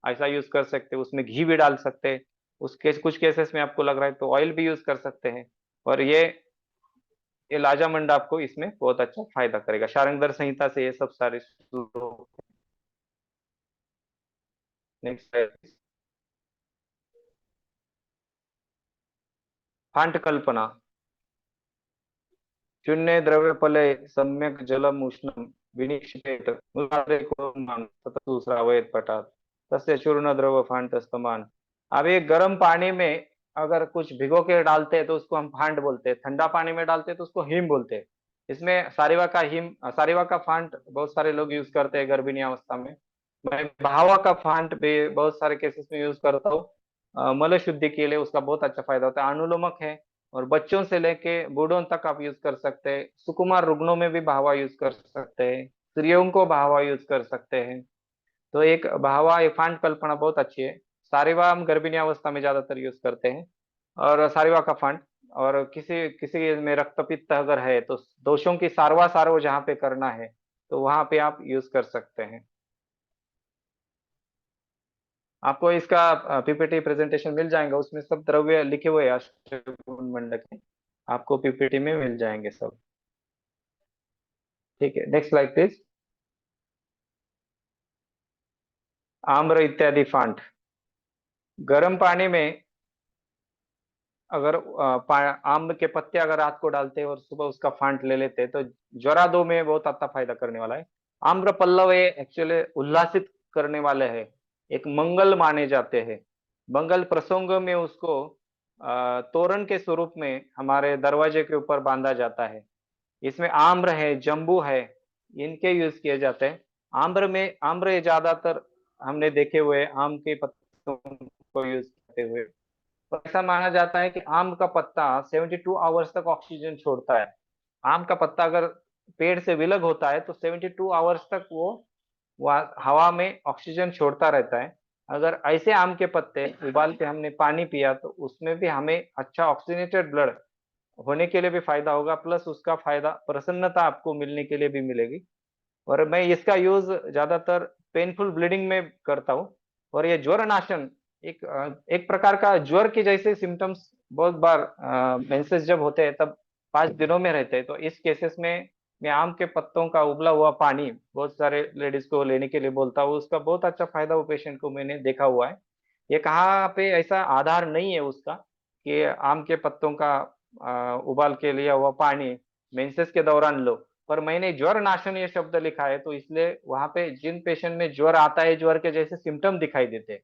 ऐसा यूज कर सकते हैं, उसमें घी भी डाल सकते हैं। कुछ केसेस में आपको लग रहा है तो ऑयल भी यूज कर सकते हैं। और ये लाजा मंड आपको इसमें बहुत अच्छा फायदा करेगा। शारंगधर संहिता से ये सब सारे श्लोक नेक्स्ट, फांट कल्पना। शून्य द्रव्यफले सम्यक जलम उष्णम विनिक्षिपेत मुलारे कुर्मन् ततः दूसरावयत पटात तस्य चूर्ण द्रव फांटस्तमान। अब ये गर्म पानी में अगर कुछ भिगो के डालते हैं तो उसको हम फांट बोलते हैं, ठंडा पानी में डालते हैं तो उसको हिम बोलते हैं। इसमें सारिवा का फांट बहुत सारे लोग यूज करते हैं गर्भिणी अवस्था में। मैं भावा का फांट भी बहुत सारे केसेस में यूज करता हूँ। मल शुद्धि के लिए उसका बहुत अच्छा फायदा होता है। अनुलोमक है और बच्चों से लेके बूढ़ों तक आप यूज कर सकते हैं। सुकुमार रुग्णों में भी बहावा यूज कर सकते हैं, स्त्रियों को बहावा यूज कर सकते हैं। तो एक बहावा, एक फांट कल्पना बहुत अच्छी है। सारिवा हम गर्भिणी अवस्था में ज्यादातर यूज करते हैं, और सारिवा का फांट। और किसी किसी में रक्तपित्त अगर है तो दोषों की सारवा जहाँ पे करना है तो वहां पे आप यूज कर सकते हैं। आपको इसका पीपीटी प्रेजेंटेशन मिल जाएगा, उसमें सब द्रव्य लिखे हुए हैं अष्टगुण मंडक के, आपको पीपीटी में मिल जाएंगे सब। ठीक है, नेक्स्ट स्लाइड प्लीज। आम्र इत्यादि फांट। गर्म पानी में अगर आम के पत्ते अगर रात को डालते हैं और सुबह उसका फांट ले लेते हैं तो ज्वरादो में बहुत अच्छा फायदा करने वाला है। आम्र पल्लव ये एक्चुअली उल्लासित करने वाले हैं, एक मंगल माने जाते हैं। मंगल प्रसंग में उसको तोरण के स्वरूप में हमारे दरवाजे के ऊपर बांधा जाता है। इसमें आम्र है, जम्बू है, इनके यूज किए जाते हैं। आम्र ये ज्यादातर हमने देखे हुए आम के पत्तों को यूज करते हुए। तो ऐसा माना जाता है कि आम का पत्ता 72 आवर्स तक ऑक्सीजन छोड़ता है। आम का पत्ता अगर पेड़ से विलग होता है तो 72 आवर्स तक वो हवा में ऑक्सीजन छोड़ता रहता है। अगर ऐसे आम के पत्ते उबाल के हमने पानी पिया तो उसमें भी हमें अच्छा ऑक्सीजनेटेड ब्लड होने के लिए भी फायदा होगा, प्लस उसका फायदा प्रसन्नता आपको मिलने के लिए भी मिलेगी। और मैं इसका यूज ज्यादातर पेनफुल ब्लीडिंग में करता हूँ। और ये ज्वर नाशन एक प्रकार का ज्वर के जैसे सिम्टम्स बहुत बार मेंसेस जब होते हैं तब 5 दिनों में रहते हैं। तो इस केसेस में मैं आम के पत्तों का उबला हुआ पानी बहुत सारे लेडीज को लेने के लिए बोलता हूँ। उसका बहुत अच्छा फायदा वो पेशेंट को मैंने देखा हुआ है। ये कहाँ पे ऐसा आधार नहीं है उसका कि आम के पत्तों का उबाल के लिया हुआ पानी मेंसेस के दौरान लो, पर मैंने ज्वर नाशन ये शब्द लिखा है तो इसलिए वहां पे जिन पेशेंट में ज्वर आता है, ज्वर के जैसे सिम्टम दिखाई देते हैं,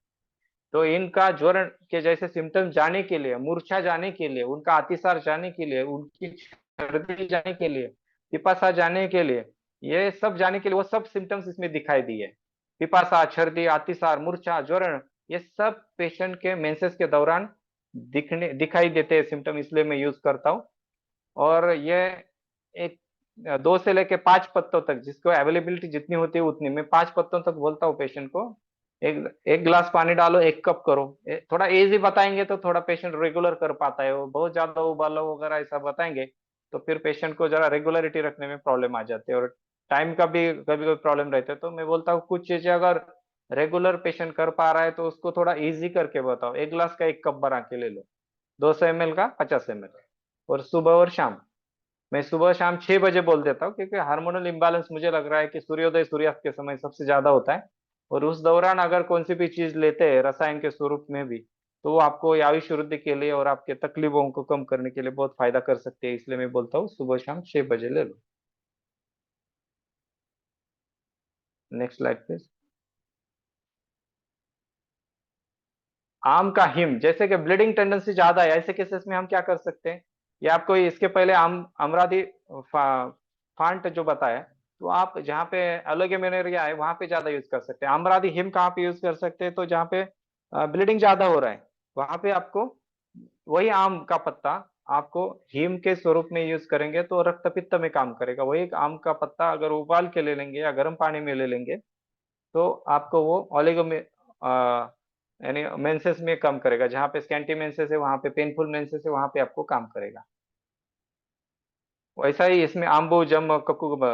तो इनका ज्वर के जैसे सिम्टम जाने के लिए, मूर्छा जाने के लिए, उनका अतिसार जाने के लिए, उनकी सर्दी जाने के लिए, पिपासा जाने के लिए, ये सब जाने के लिए वो सब सिम्टम्स इसमें दिखाई दिए। पिपासा, सर्दी, अतिसार, मूर्छा, ज्वर, ये सब पेशेंट के मेंसेस के दौरान दिखाई देते हैं सिम्टम, इसलिए मैं यूज करता हूँ। और ये एक 2 से लेके 5 पत्तों तक, जिसको अवेलेबिलिटी जितनी होती है उतनी, मैं 5 पत्तों तक बोलता हूँ पेशेंट को। एक एक गिलास पानी डालो, 1 कप करो। थोड़ा इजी बताएंगे तो थोड़ा पेशेंट रेगुलर कर पाता है। वो बहुत ज्यादा उबालो वगैरह ऐसा बताएंगे तो फिर पेशेंट को जरा रेगुलरिटी रखने में प्रॉब्लम आ जाती है, और टाइम का भी कभी कभी प्रॉब्लम रहता है। तो मैं बोलता हूँ कुछ चीजें अगर रेगुलर पेशेंट कर पा रहा है तो उसको थोड़ा इजी करके बताओ। 1 गिलास का 1 कप बना के ले लो, 200 ml का 50 ml, और सुबह और शाम। मैं सुबह शाम 6 बजे बोल देता हूँ क्योंकि हार्मोनल इम्बैलेंस मुझे लग रहा है कि सूर्योदय सूर्यास्त के समय सबसे ज्यादा होता है। और उस दौरान अगर कौन सी भी चीज लेते हैं रसायन के स्वरूप में भी, तो वो आपको आयुष वृद्धि के लिए और आपके तकलीफों को कम करने के लिए बहुत फायदा कर सकते हैं। इसलिए मैं बोलता हूँ सुबह शाम 6 बजे ले लो। Next slide please. आम का हिम, जैसे कि ब्लीडिंग टेंडेंसी ज्यादा है, ऐसे केसेस में हम क्या कर सकते हैं? ये आपको इसके पहले अमरादी फांट जो बताया, तो आप जहाँ पे एलोगेमेनेरिया है वहां पे ज्यादा यूज कर सकते हैं। अमरादी हिम कहाँ पे यूज कर सकते हैं? तो जहाँ पे ब्लीडिंग ज्यादा हो रहा है वहां पे आपको वही आम का पत्ता आपको हिम के स्वरूप में यूज करेंगे तो रक्त पित्त में काम करेगा। वही आम का पत्ता अगर उबाल के ले लेंगे या गर्म पानी में ले लेंगे तो आपको वो ओलिगो में यानी मेंसेस में कम करेगा। जहाँ पे स्कैंटी मेंसेस है वहां पे, पेनफुल मेंसेस है वहां पे आपको काम करेगा। वैसा ही इसमें आम्बु जम ककुब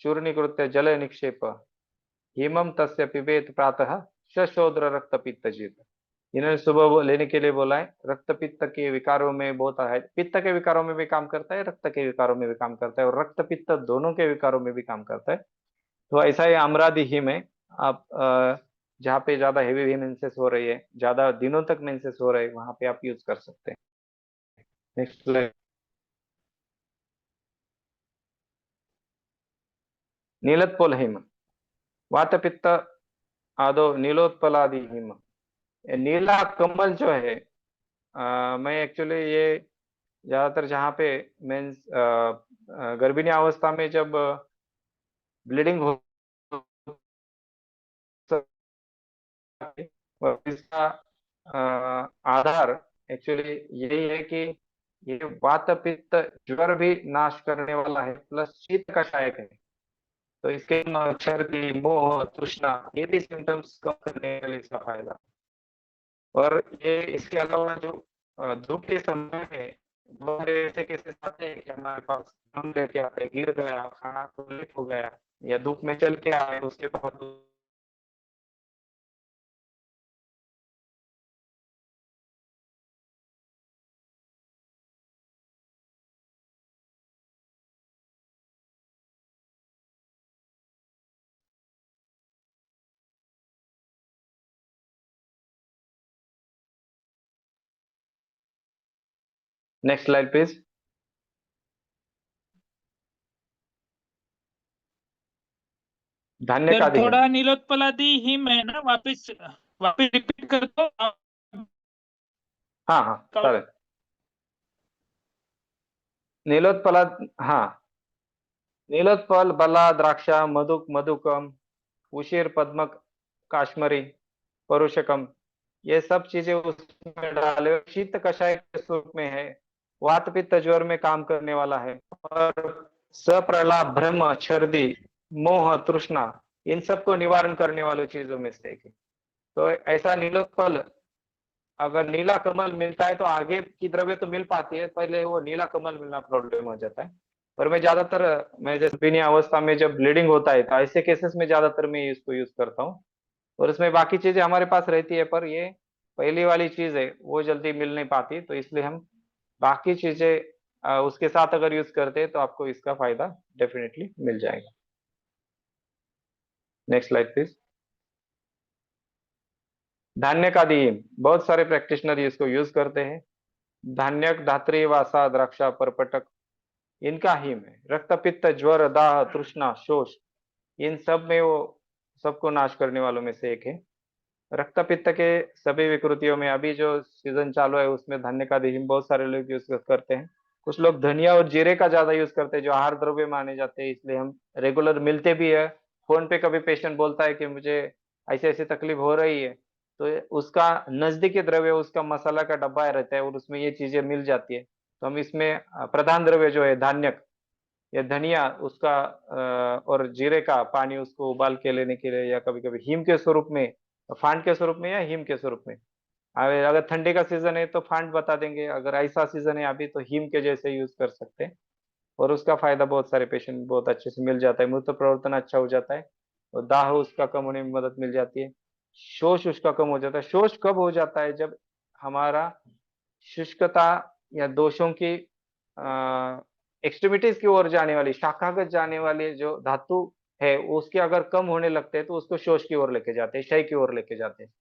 चूर्णीकृत्य जल निक्षेप हिमम तस्य पिबेत प्रातः शोद्र रक्त पित्त जीत। इन्होंने सुबह वो लेने के लिए बोला है। रक्त पित्त के विकारों में बहुत है, पित्त के विकारों में भी काम करता है, रक्त के विकारों में भी काम करता है, और रक्त पित्त दोनों के विकारों में भी काम करता है। तो ऐसा ही आम्रादि हिम है। आप जहाँ पे ज्यादा हेवी मेंसेस हो रही है, ज्यादा दिनों तक मेंसेस हो रहे हैं, वहां पे आप यूज कर सकते हैं। Next slide. नीलोत्पल हिम, वात पित्त आदो नीलोत्पलादि हिम। ये नीला कमल जो है, मैं एक्चुअली ये ज्यादातर जहाँ पे मीन्स गर्भिणी अवस्था में जब ब्लीडिंग हो और इसका आधार एक्चुअली यही है कि ये वात पित्त ज्वर भी नाश करने वाला है, प्लस शीत का सहायक है। तो इसके सर्दी, मोह, तृष्णा, ये भी सिम्टम्स कम करने के लिए इसका फायदा। और ये इसके अलावा जो धूप के समय में बहुत सारे ऐसे केसेस आते हैं कि हमारे पास हम लेके आते हैं, गिर गया, खाना तो लेट हो गया, या धूप में चल के आए, उसके बाद नेक्स्ट स्लाइड प्लीज। धान्य का सर अधिहीन। थोड़ा नीलोत्पलादि हिम है ना, वापस वापस रिपीट कर दो। हाँ हाँ चालेल। नीलोत्पला, हाँ, नीलोत्पल, बला, द्राक्षा, मधुक, मधुकम, उशीर, पद्मक, काश्मीरी, परुषकम, ये सब चीजें उसमें डाले। शीत कषाय के स्वरूप में है, वात पित्त ज्वर में काम करने वाला है, और सप्रलाप, भ्रम, छर्दी, मोह, तृष्णा, इन सबको निवारण करने वाली चीजों में से एक है। तो ऐसा नीलोत्पल, अगर नीला कमल मिलता है तो आगे की द्रव्य तो मिल पाती है, पहले वो नीला कमल मिलना प्रॉब्लम हो जाता है। पर मैं ज्यादातर, मैं जैसे गर्भिणी अवस्था में जब ब्लीडिंग होता है तो ऐसे केसेस में ज्यादातर मैं इसको यूज करता हूँ। और इसमें बाकी चीजें हमारे पास रहती है, पर ये पहली वाली चीज है वो जल्दी मिल नहीं पाती, तो इसलिए हम बाकी चीजें उसके साथ अगर यूज करते हैं तो आपको इसका फायदा डेफिनेटली मिल जाएगा। Next slide please. धान्य का दीम, बहुत सारे प्रैक्टिशनर इसको यूज करते हैं। धान्यक, धात्री, वासा, द्राक्षा, परपटक, इनका हिम है। रक्त, पित्त, ज्वर, दाह, तृष्णा, शोष, इन सब में वो सबको नाश करने वालों में से एक है। रक्त पित्त के सभी विकृतियों में अभी जो सीजन चालू है उसमें धन्य का हिम बहुत सारे लोग यूज करते हैं। कुछ लोग धनिया और जीरे का ज्यादा यूज करते हैं, जो आहार द्रव्य माने जाते हैं, इसलिए हम रेगुलर मिलते भी है। फोन पे कभी पेशेंट बोलता है कि मुझे ऐसे ऐसे तकलीफ हो रही है, तो उसका नजदीकी द्रव्य उसका मसाला का डब्बा रहता है और उसमें ये चीजें मिल जाती है। तो हम इसमें प्रधान द्रव्य जो है धान्यक, या धनिया उसका और जीरे का पानी उसको उबाल के लेने के लिए, या कभी कभी हीम के स्वरूप में, फांड के स्वरूप में या हीम के स्वरूप में। अगर ठंडी का सीजन है तो फांड बता देंगे, अगर ऐसा सीजन है अभी तो हीम के जैसे यूज कर सकते हैं। और उसका फायदा बहुत सारे पेशेंट बहुत अच्छे से मिल जाता है, मूत्र प्रवर्तन अच्छा हो जाता है, और दाह उसका कम होने में मदद मिल जाती है। शोष उसका कम हो जाता है। शोष कब हो जाता है? जब हमारा शुष्कता या दोषों की एक्सट्रीमिटीज की ओर जाने वाली, शाखागत जाने वाली जो धातु है, उसके अगर कम होने लगते हैं तो उसको शोष की ओर लेके जाते हैं, क्षय की ओर लेके जाते हैं।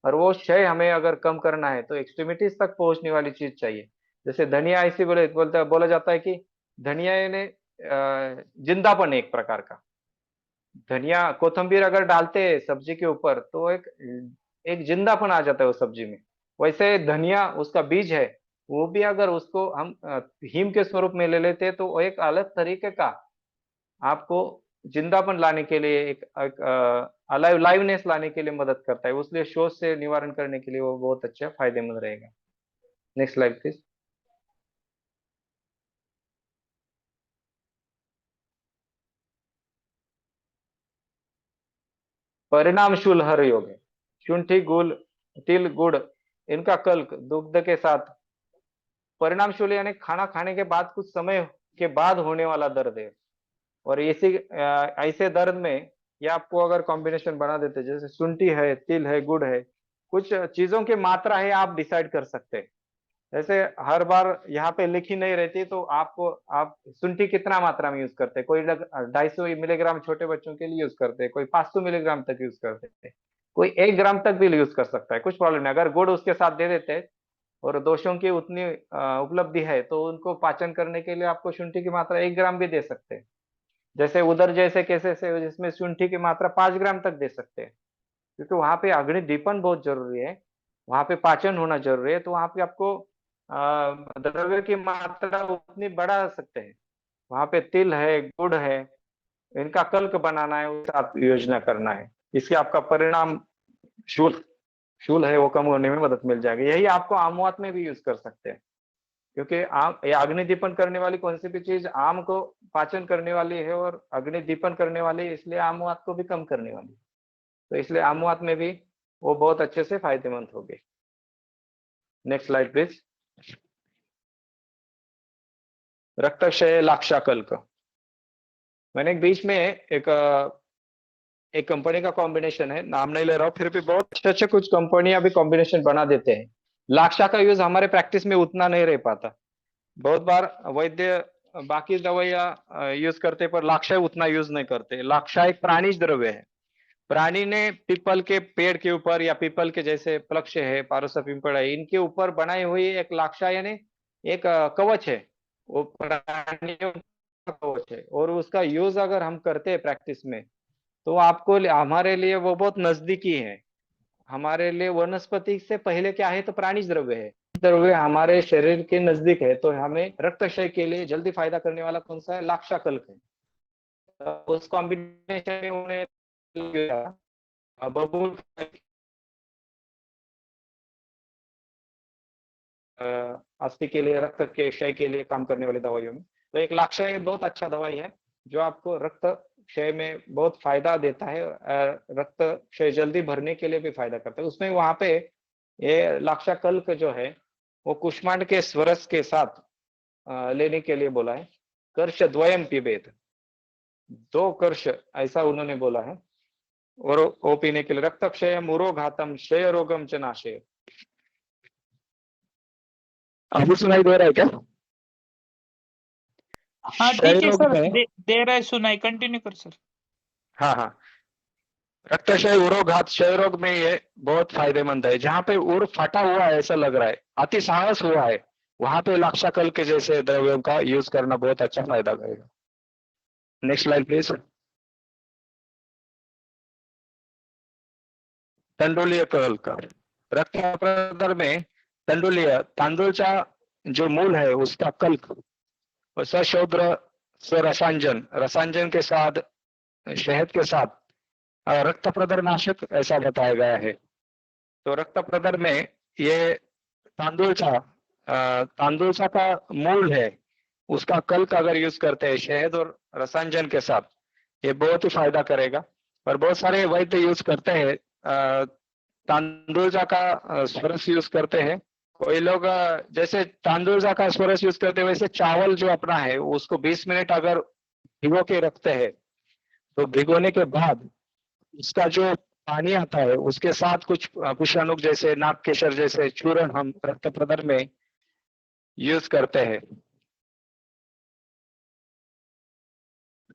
और वो क्षय हमें अगर कम करना है तो एक्सट्रीमिटीज तक पहुंचने वाली चीज चाहिए। जैसे धनिया ऐसे बोला जाता है कि धनिया ने जिंदापन है एक प्रकार का। धनिया, कोथंबीर अगर डालते हैं सब्जी के ऊपर तो एक एक जिंदापन आ जाता है उस सब्जी में। वैसे धनिया उसका बीज है, वो भी अगर उसको हम हीम के स्वरूप में ले लेते हैं तो वो एक अलग तरीके का आपको जिंदापन लाने के लिए, एक अलाइव लाइवनेस लाने के लिए मदद करता है। उसलिए शोष से निवारण करने के लिए वो बहुत अच्छा फायदेमंद रहेगा। Next slide please. परिणामशूल हर योग है। शुंठी, गुल, तिल, गुड़, इनका कल्क दुग्ध के साथ, परिणामशूल यानी खाना खाने के बाद कुछ समय के बाद होने वाला दर्द है। और इसी ऐसे दर्द में ये आपको अगर कॉम्बिनेशन बना देते, जैसे शुंठी है, तिल है, गुड़ है, कुछ चीजों की मात्रा है आप डिसाइड कर सकते हैं। जैसे हर बार यहाँ पे लिखी नहीं रहती, तो आपको आप शुंठी कितना मात्रा में यूज करते हैं? कोई लोग 250 मिलीग्राम छोटे बच्चों के लिए यूज करते हैं, कोई 500 मिलीग्राम तक यूज करते हैं। कोई 1 ग्राम तक भी यूज कर सकता है, कुछ प्रॉब्लम नहीं। अगर गुड़ उसके साथ दे देते हैं और दोषों की उतनी उपलब्धि है तो उनको पाचन करने के लिए आपको शुंठी की मात्रा 1 ग्राम भी दे सकते हैं। जैसे उधर जैसे केसेस है जिसमें शुंठी की मात्रा 5 ग्राम तक दे सकते हैं, क्योंकि वहां पे अग्निदीपन बहुत जरूरी है, वहां पे पाचन होना जरूरी है, तो वहां पे आपको द्रव्य की मात्रा उतनी बढ़ा सकते हैं। वहां पे तिल है, गुड़ है, इनका कल्क बनाना है, उसके साथ योजना करना है, इससे आपका परिणाम शूल शूल है वो कम होने में मदद मिल जाएगी। यही आपको आमवात में भी यूज कर सकते हैं, क्योंकि आम ये अग्निदीपन करने वाली कौन सी भी चीज आम को पाचन करने वाली है और अग्निदीपन करने वाली है, इसलिए आमवात को भी कम करने वाली है। तो इसलिए आमवात में भी वो बहुत अच्छे से फायदेमंद होगी। Next slide please. रक्तक्षय लाक्षाकल्क, मैंने एक बीच में एक कंपनी का कॉम्बिनेशन है, नाम नहीं ले रहा हूँ, फिर भी बहुत अच्छे अच्छे कुछ कंपनियां भी कॉम्बिनेशन बना देते हैं। लाक्षा का यूज हमारे प्रैक्टिस में उतना नहीं रह पाता, बहुत बार वैद्य बाकी दवाइयां यूज करते पर लाक्षा उतना यूज नहीं करते। लाक्षा एक प्राणिज द्रव्य है, प्राणी ने पीपल के पेड़ के ऊपर या पीपल के जैसे वृक्ष है, पारोसा पिंपल है, इनके ऊपर बनाई हुई एक लाक्षा यानी एक कवच है, वो प्राणियों का कवच है, और उसका यूज अगर हम करते हैं प्रैक्टिस में तो आपको हमारे लिए वो बहुत नजदीकी है। हमारे लिए वनस्पति से पहले क्या है तो प्राणिज द्रव्य है, द्रव्य हमारे शरीर के नजदीक है, तो हमें रक्तक्षय के लिए जल्दी फायदा करने वाला कौन सा है, लाक्षाकल्क है। उस कॉम्बिनेशन में उन्हें बबूल अस्थि के लिए, रक्त के क्षय के लिए काम करने वाली दवाइयों में, तो एक लाक्षय बहुत अच्छा दवाई है जो आपको रक्त क्षय में बहुत फायदा देता है, रक्त क्षय जल्दी भरने के लिए भी फायदा करता है। उसमें वहां पे ये लाक्षाकल्क जो है वो कुष्मांड के स्वरस के साथ लेने के लिए बोला है। कर्ष द्वयम पिबेत, 2 कर्ष ऐसा उन्होंने बोला है, और वो पीने के लिए। रक्त क्षय उरोघातम क्षय रोगम च नाशे। अभी सुनाई दे रहा है क्या? हाँ क्षय ठीक है रोग सर, में, दे रहा है सुनाई, कंटिन्यू कर सर। हाँ हाँ, रक्तक्षय उरोघात क्षय रोग में ये बहुत फायदेमंद है। जहाँ पे उर फटा हुआ है ऐसा लग रहा है, अति साहस हुआ है, वहां पे लाक्षाकल्क के जैसे द्रव्यों का यूज करना बहुत अच्छा फायदा करेगा। Next slide please. तंडुलीय कल्क, रक्त प्रदर में तंडुलीय तांदूळचा जो मूल है उसका कल्क सशोद्र स्वरसांजन, रसांजन के साथ, शहद के साथ रक्त प्रदर नाशक ऐसा बताया गया है। तो रक्त प्रदर में ये तांदूळचा का मूल है, उसका कल्क अगर यूज करते हैं शहद और रसांजन के साथ, ये बहुत ही फायदा करेगा। और बहुत सारे वैद्य यूज करते हैं तांदूळचा का स्वरस यूज करते हैं। कोई लोग जैसे तांदूळचा का स्वरस यूज करते हैं, वैसे चावल जो अपना है उसको 20 मिनट अगर भिगो के रखते हैं तो भिगोने के बाद उसका जो पानी आता है उसके साथ कुछ कुशाणु जैसे नाग केशर जैसे चूर्ण हम रक्त प्रदर में यूज करते हैं।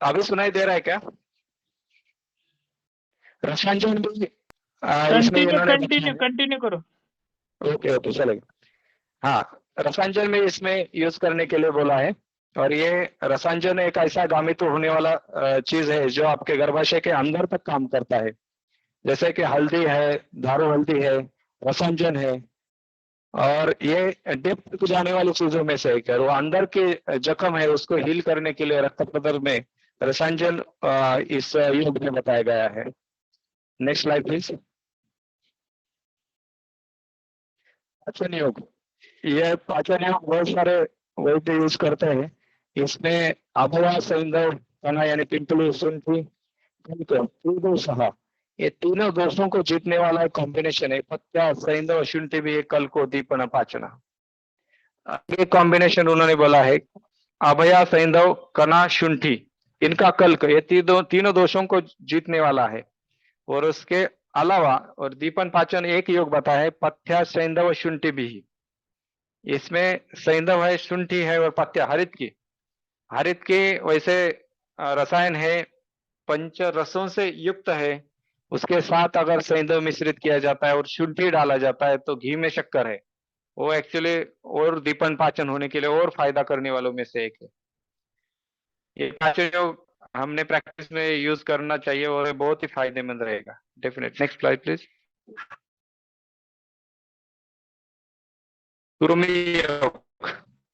अभी सुनाई दे रहा है क्या? रसांजन भी इसमें इन्होंने कंटिन्यू करो। ओके ओके चलेगा। हाँ, रसांजन में इसमें यूज करने के लिए बोला है, और ये रसांजन एक ऐसा गामित होने वाला चीज है जो आपके गर्भाशय के अंदर तक काम करता है। जैसे कि हल्दी है, दारू हल्दी है, रसांजन है, और ये डेप्थ को जाने वाली चीजों में से एक है। वो अंदर के जख्म है उसको हील करने के लिए रक्त प्रदर में रसांजन इस योग में बताया गया है। Next slide please. पाचन योग, ये पाचन योग बहुत सारे वैद्य यूज करते हैं। इसमें अभवा, सैंधव, कणा यानी पिंपली, शुंठी, त्रिदोषः, ये तीनों दोषों को जीतने वाला एक कॉम्बिनेशन है। पत्या, सैंधव, शुंठी भी कल को दीपन पाचन, ये कॉम्बिनेशन उन्होंने बोला है। अभया, सैंधव, कणा, शुंठी, इनका कल्क ये तीनों दोषों को जीतने वाला है। और उसके अलावा और दीपन पाचन एक योग बताया है, पथ्या, सैंधव, शुंठी भी। इसमें सैंधव है, शुंठी है और पथ्या हरित की वैसे रसायन है, पंच रसों से युक्त है, उसके साथ अगर सेंधव मिश्रित किया जाता है और शुंठी डाला जाता है तो घी में शक्कर है, वो एक्चुअली और दीपन पाचन होने के लिए और फायदा करने वालों में से एक है। ये पांचों जो हमने प्रैक्टिस में यूज करना चाहिए और ये बहुत ही फायदेमंद रहेगा डेफिनेट। Next slide please. कृमि रोग,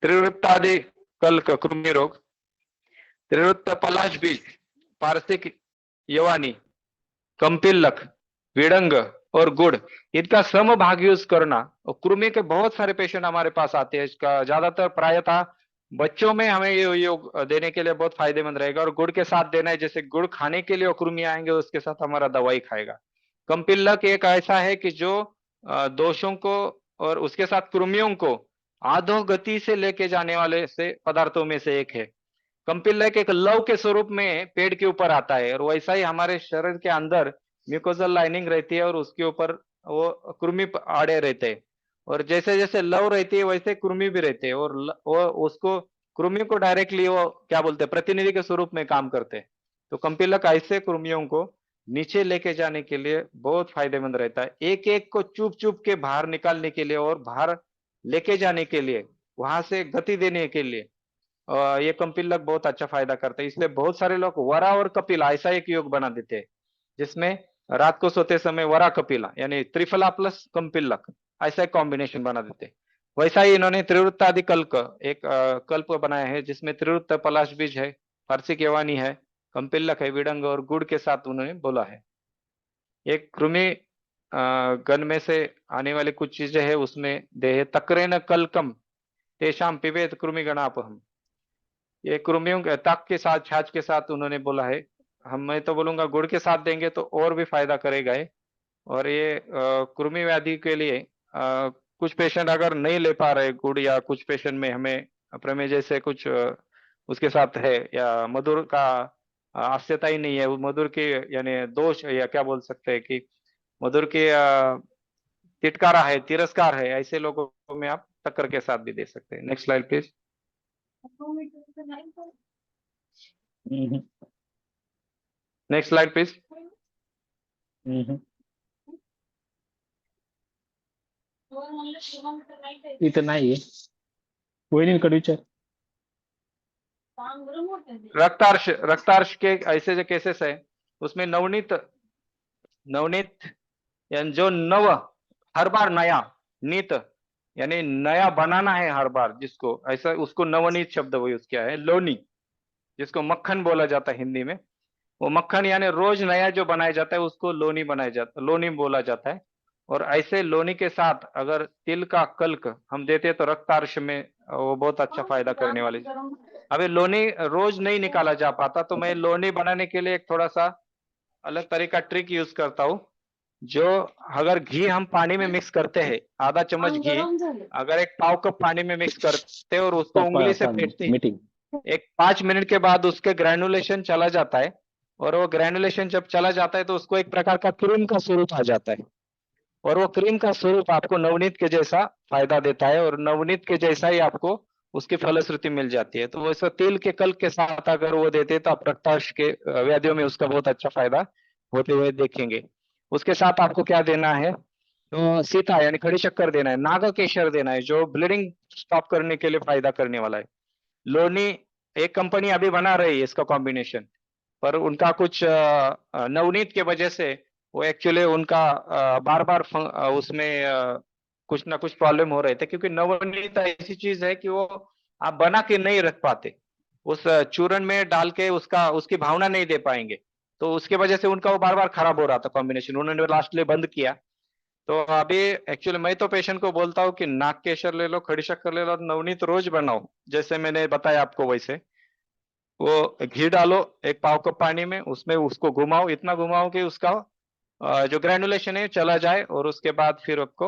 त्रिवृत्तादि कल्क कृमि रोग, त्रिवृत्त पलाश बीज, पारसिक यवानी, कंपिल्लक, विडंग और गुड़, इनका सम भाग यूज करना। और कृमि के बहुत सारे पेशेंट हमारे पास आते हैं, इसका ज्यादातर प्रायतः बच्चों में हमें ये योग देने के लिए बहुत फायदेमंद रहेगा। और गुड़ के साथ देना है, जैसे गुड़ खाने के लिए और कृमि आएंगे उसके साथ हमारा दवाई खाएगा। कंपिल्लक एक ऐसा है कि जो दोषों को और उसके साथ कृमियों को अधोगति से लेके जाने वाले से पदार्थों में से एक है। कंपिल्लक एक लव के स्वरूप में पेड़ के ऊपर आता है, और वैसा ही हमारे शरीर के अंदर म्यूकोजल लाइनिंग रहती है और उसके ऊपर वो कृमि आड़े रहते हैं। और जैसे जैसे लव रहती है वैसे कृमि भी रहते हैं, और वो उसको कृमि को डायरेक्टली वो क्या बोलते हैं, प्रतिनिधि के स्वरूप में काम करते हैं। तो कंपिल्लक ऐसे कृमियों को नीचे लेके जाने के लिए बहुत फायदेमंद रहता है, एक एक को चुप चुप के बाहर निकालने के लिए और बाहर लेके जाने के लिए, वहां से गति देने के लिए ये कंपिल्लक बहुत अच्छा फायदा करता है। इसलिए बहुत सारे लोग वरा और कपिला ऐसा एक योग बना देते हैं, जिसमें रात को सोते समय वरा कपिला यानी त्रिफला प्लस कंपिल्लक ऐसा एक कॉम्बिनेशन बना देते हैं। वैसा ही इन्होंने त्रिवृत्तादि कल्क एक कल्प बनाया है, जिसमें त्रिवृत्त पलाश बीज है, फारसी यवानी है, कंपिल्लक है, विडंग और गुड़ के साथ उन्होंने बोला है। एक कृमि गण में से आने वाली कुछ चीजें है, उसमें देह तक्रेन कलकम तेषाम पिबेत कृमि गणापहम, ये कृमियों के तक के साथ छाछ के साथ उन्होंने बोला है। मैं तो बोलूंगा गुड़ के साथ देंगे तो और भी फायदा करेगा ये। और ये कृमि व्याधि के लिए कुछ पेशेंट अगर नहीं ले पा रहे गुड़, या कुछ पेशेंट में हमें प्रमेय जैसे कुछ उसके साथ है, या मधुर का आवश्यकता ही नहीं है, वो मधुर के यानी दोष या क्या बोल सकते हैं कि मधुर के तिटकारा है, तिरस्कार है, ऐसे लोगों में आप टक्कर के साथ भी दे सकते हैं। Next slide please. Next slide please. इथं नाहीये, वहिनींकडे विचार. रक्तार्श, रक्तार्श के ऐसे जो केसेस है उसमें नवनीत, नवनीत यानी जो नव, हर बार नया, नीत यानी नया बनाना है हर बार, जिसको ऐसा उसको नवनीत शब्द वो यूज किया है। लोनी, जिसको मक्खन बोला जाता है हिंदी में, वो मक्खन यानी रोज नया जो बनाया जाता है उसको लोनी बनाया जाता, लोनी बोला जाता है। और ऐसे लोनी के साथ अगर तिल का कल्क हम देते हैं तो रक्तार्श में वो बहुत अच्छा फायदा करने वाली। अभी लोनी रोज नहीं निकाला जा पाता, तो मैं लोनी बनाने के लिए एक थोड़ा सा अलग तरीका ट्रिक यूज करता हूँ। जो अगर घी हम पानी में मिक्स करते हैं, आधा चम्मच घी अगर एक पाव कप पानी में मिक्स करते हैं और उसको उंगली से फेंटते हैं, मीटिंग एक 5 मिनट के बाद उसके ग्रेनुलेशन चला जाता है, और वो ग्रेनुलेशन जब चला जाता है तो उसको एक प्रकार का क्रीम का स्वरूप आ जाता है, और वो क्रीम का स्वरूप आपको नवनीत के जैसा फायदा देता है, और नवनीत के जैसा ही आपको उसकी फलश्रुति मिल जाती है। तो वैसे तिल के कल्क के साथ अगर वो देते तो आप रक्तार्श के व्याधियों में उसका बहुत अच्छा फायदा होते हुए देखेंगे। उसके साथ आपको क्या देना है, तो सीता यानी खड़ी शक्कर देना है, नागा केशर देना है जो ब्लीडिंग स्टॉप करने के लिए फायदा करने वाला है। लोनी एक कंपनी अभी बना रही है इसका कॉम्बिनेशन, पर उनका कुछ नवनीत के वजह से वो एक्चुअली उनका बार बार उसमें कुछ ना कुछ प्रॉब्लम हो रहे थे, क्योंकि नवनीत ऐसी चीज है कि वो आप बना के नहीं रख पाते, उस चूरन में डाल के उसका उसकी भावना नहीं दे पाएंगे, तो उसके वजह से उनका वो बार बार खराब हो रहा था कॉम्बिनेशन, उन्होंने लास्ट बंद किया। तो अभी एक्चुअली मैं तो पेशेंट को बोलता हूँ कि नाक केशर ले लो, खड़ी शक्कर ले लो और नवनीत रोज बनाओ, जैसे मैंने बताया आपको वैसे। वो घी डालो एक पाव कप पानी में, उसमें उसको घुमाओ, इतना घुमाओ कि उसका जो ग्रेनुलेशन है चला जाए, और उसके बाद फिर आपको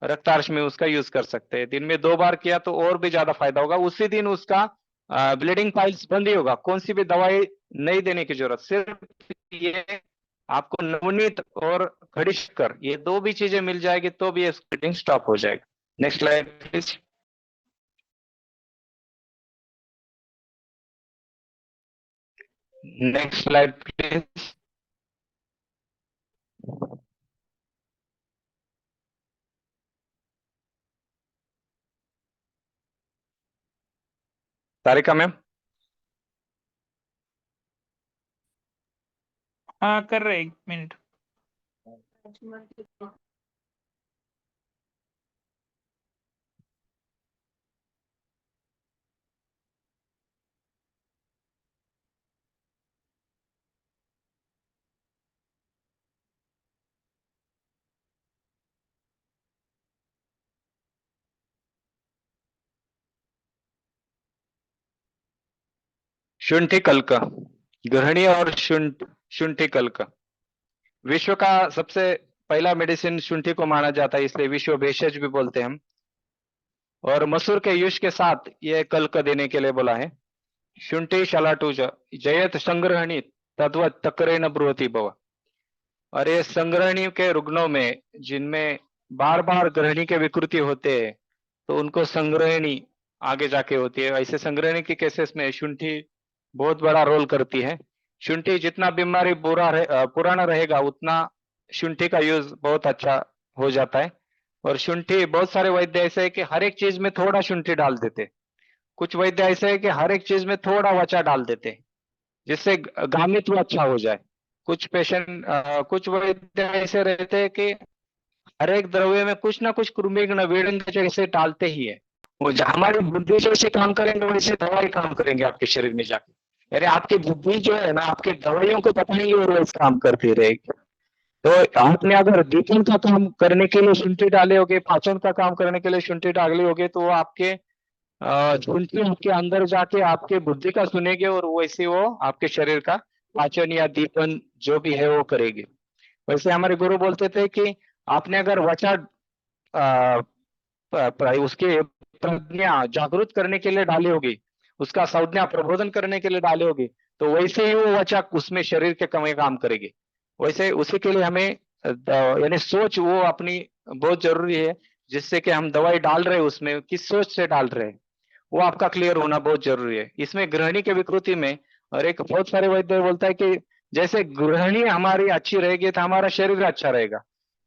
रक्तार्श में उसका यूज कर सकते हैं। दिन में 2 बार किया तो और भी ज्यादा फायदा होगा, उसी दिन उसका ब्लीडिंग पाइल्स बंद ही होगा, कौन सी भी दवाई नहीं देने की जरूरत, सिर्फ ये आपको नवनीत और खड़ी शक्कर ये 2 भी चीजें मिल जाएगी तो भी ये ब्लीडिंग स्टॉप हो जाएगा। Next slide please. Next slide please. Tarika ma'am. हाँ कर रहे, 1 मिनट। शुंठी कल्क, ग्रहणी और शुंठी कल्क। विश्व का सबसे पहला मेडिसिन शुंठी को माना जाता है, इसलिए विश्व भेषज भी बोलते हैं हम। और मसूर के युष के साथ ये कल्क देने के लिए बोला है। शुंठी शलाटुज जयत संग्रहणी तद्वत तकरेण ब्रुवती भव। और ये संग्रहणी के रुग्णों में जिनमें बार बार ग्रहणी के विकृति होते हैं तो उनको संग्रहणी आगे जाके होती है। ऐसे संग्रहणी के केसेस में शुंठी बहुत बड़ा रोल करती है। शुंठी जितना बीमारी पुराना रहेगा उतना शुंठी का यूज बहुत अच्छा हो जाता है। और शुंठी बहुत सारे वैद्य ऐसे है कि हर एक चीज में थोड़ा शुंठी डाल देते, कुछ वैद्य ऐसे है कि हर एक चीज में थोड़ा वचा डाल देते जिससे गामित्व अच्छा हो जाए। कुछ वैद्य ऐसे रहते हैं कि हर एक द्रव्य में कुछ ना कुछ कृमिघ्न वीरंग जैसे डालते ही है। वो हमारी बुद्धि जैसे काम करेंगे वैसे दवाई काम करेंगे आपके शरीर में जाके। यानी आपकी बुद्धि जो है ना आपके दवाइयों को पता नहीं और वैसे काम करती रहेगी। तो आपने अगर दीपन का काम करने के लिए शुंठी डाले होगे, पाचन का काम करने के लिए शुंठी डाले होगे, तो वो आपके शुंठी आपके अंदर जाके आपके बुद्धि का सुनेगी और वैसे वो आपके शरीर का पाचन या दीपन जो भी है वो करेगी। वैसे हमारे गुरु बोलते थे कि आपने अगर वचा उसके प्रज्ञा जागृत करने के लिए डाली होगी, उसका संज्ञा प्रबोधन करने के लिए डाली होगी, तो वैसे ही वो वचा उसमें शरीर के कमी काम करेगी। वैसे उसी के लिए हमें यानी सोच वो अपनी बहुत जरूरी है, जिससे कि हम दवाई डाल रहे हैं उसमें किस सोच से डाल रहे हैं वो आपका क्लियर होना बहुत जरूरी है। इसमें ग्रहणी की विकृति में और एक बहुत सारे वैद्य बोलता है कि जैसे गृहिणी हमारी अच्छी रहेगी तो हमारा शरीर अच्छा रहेगा,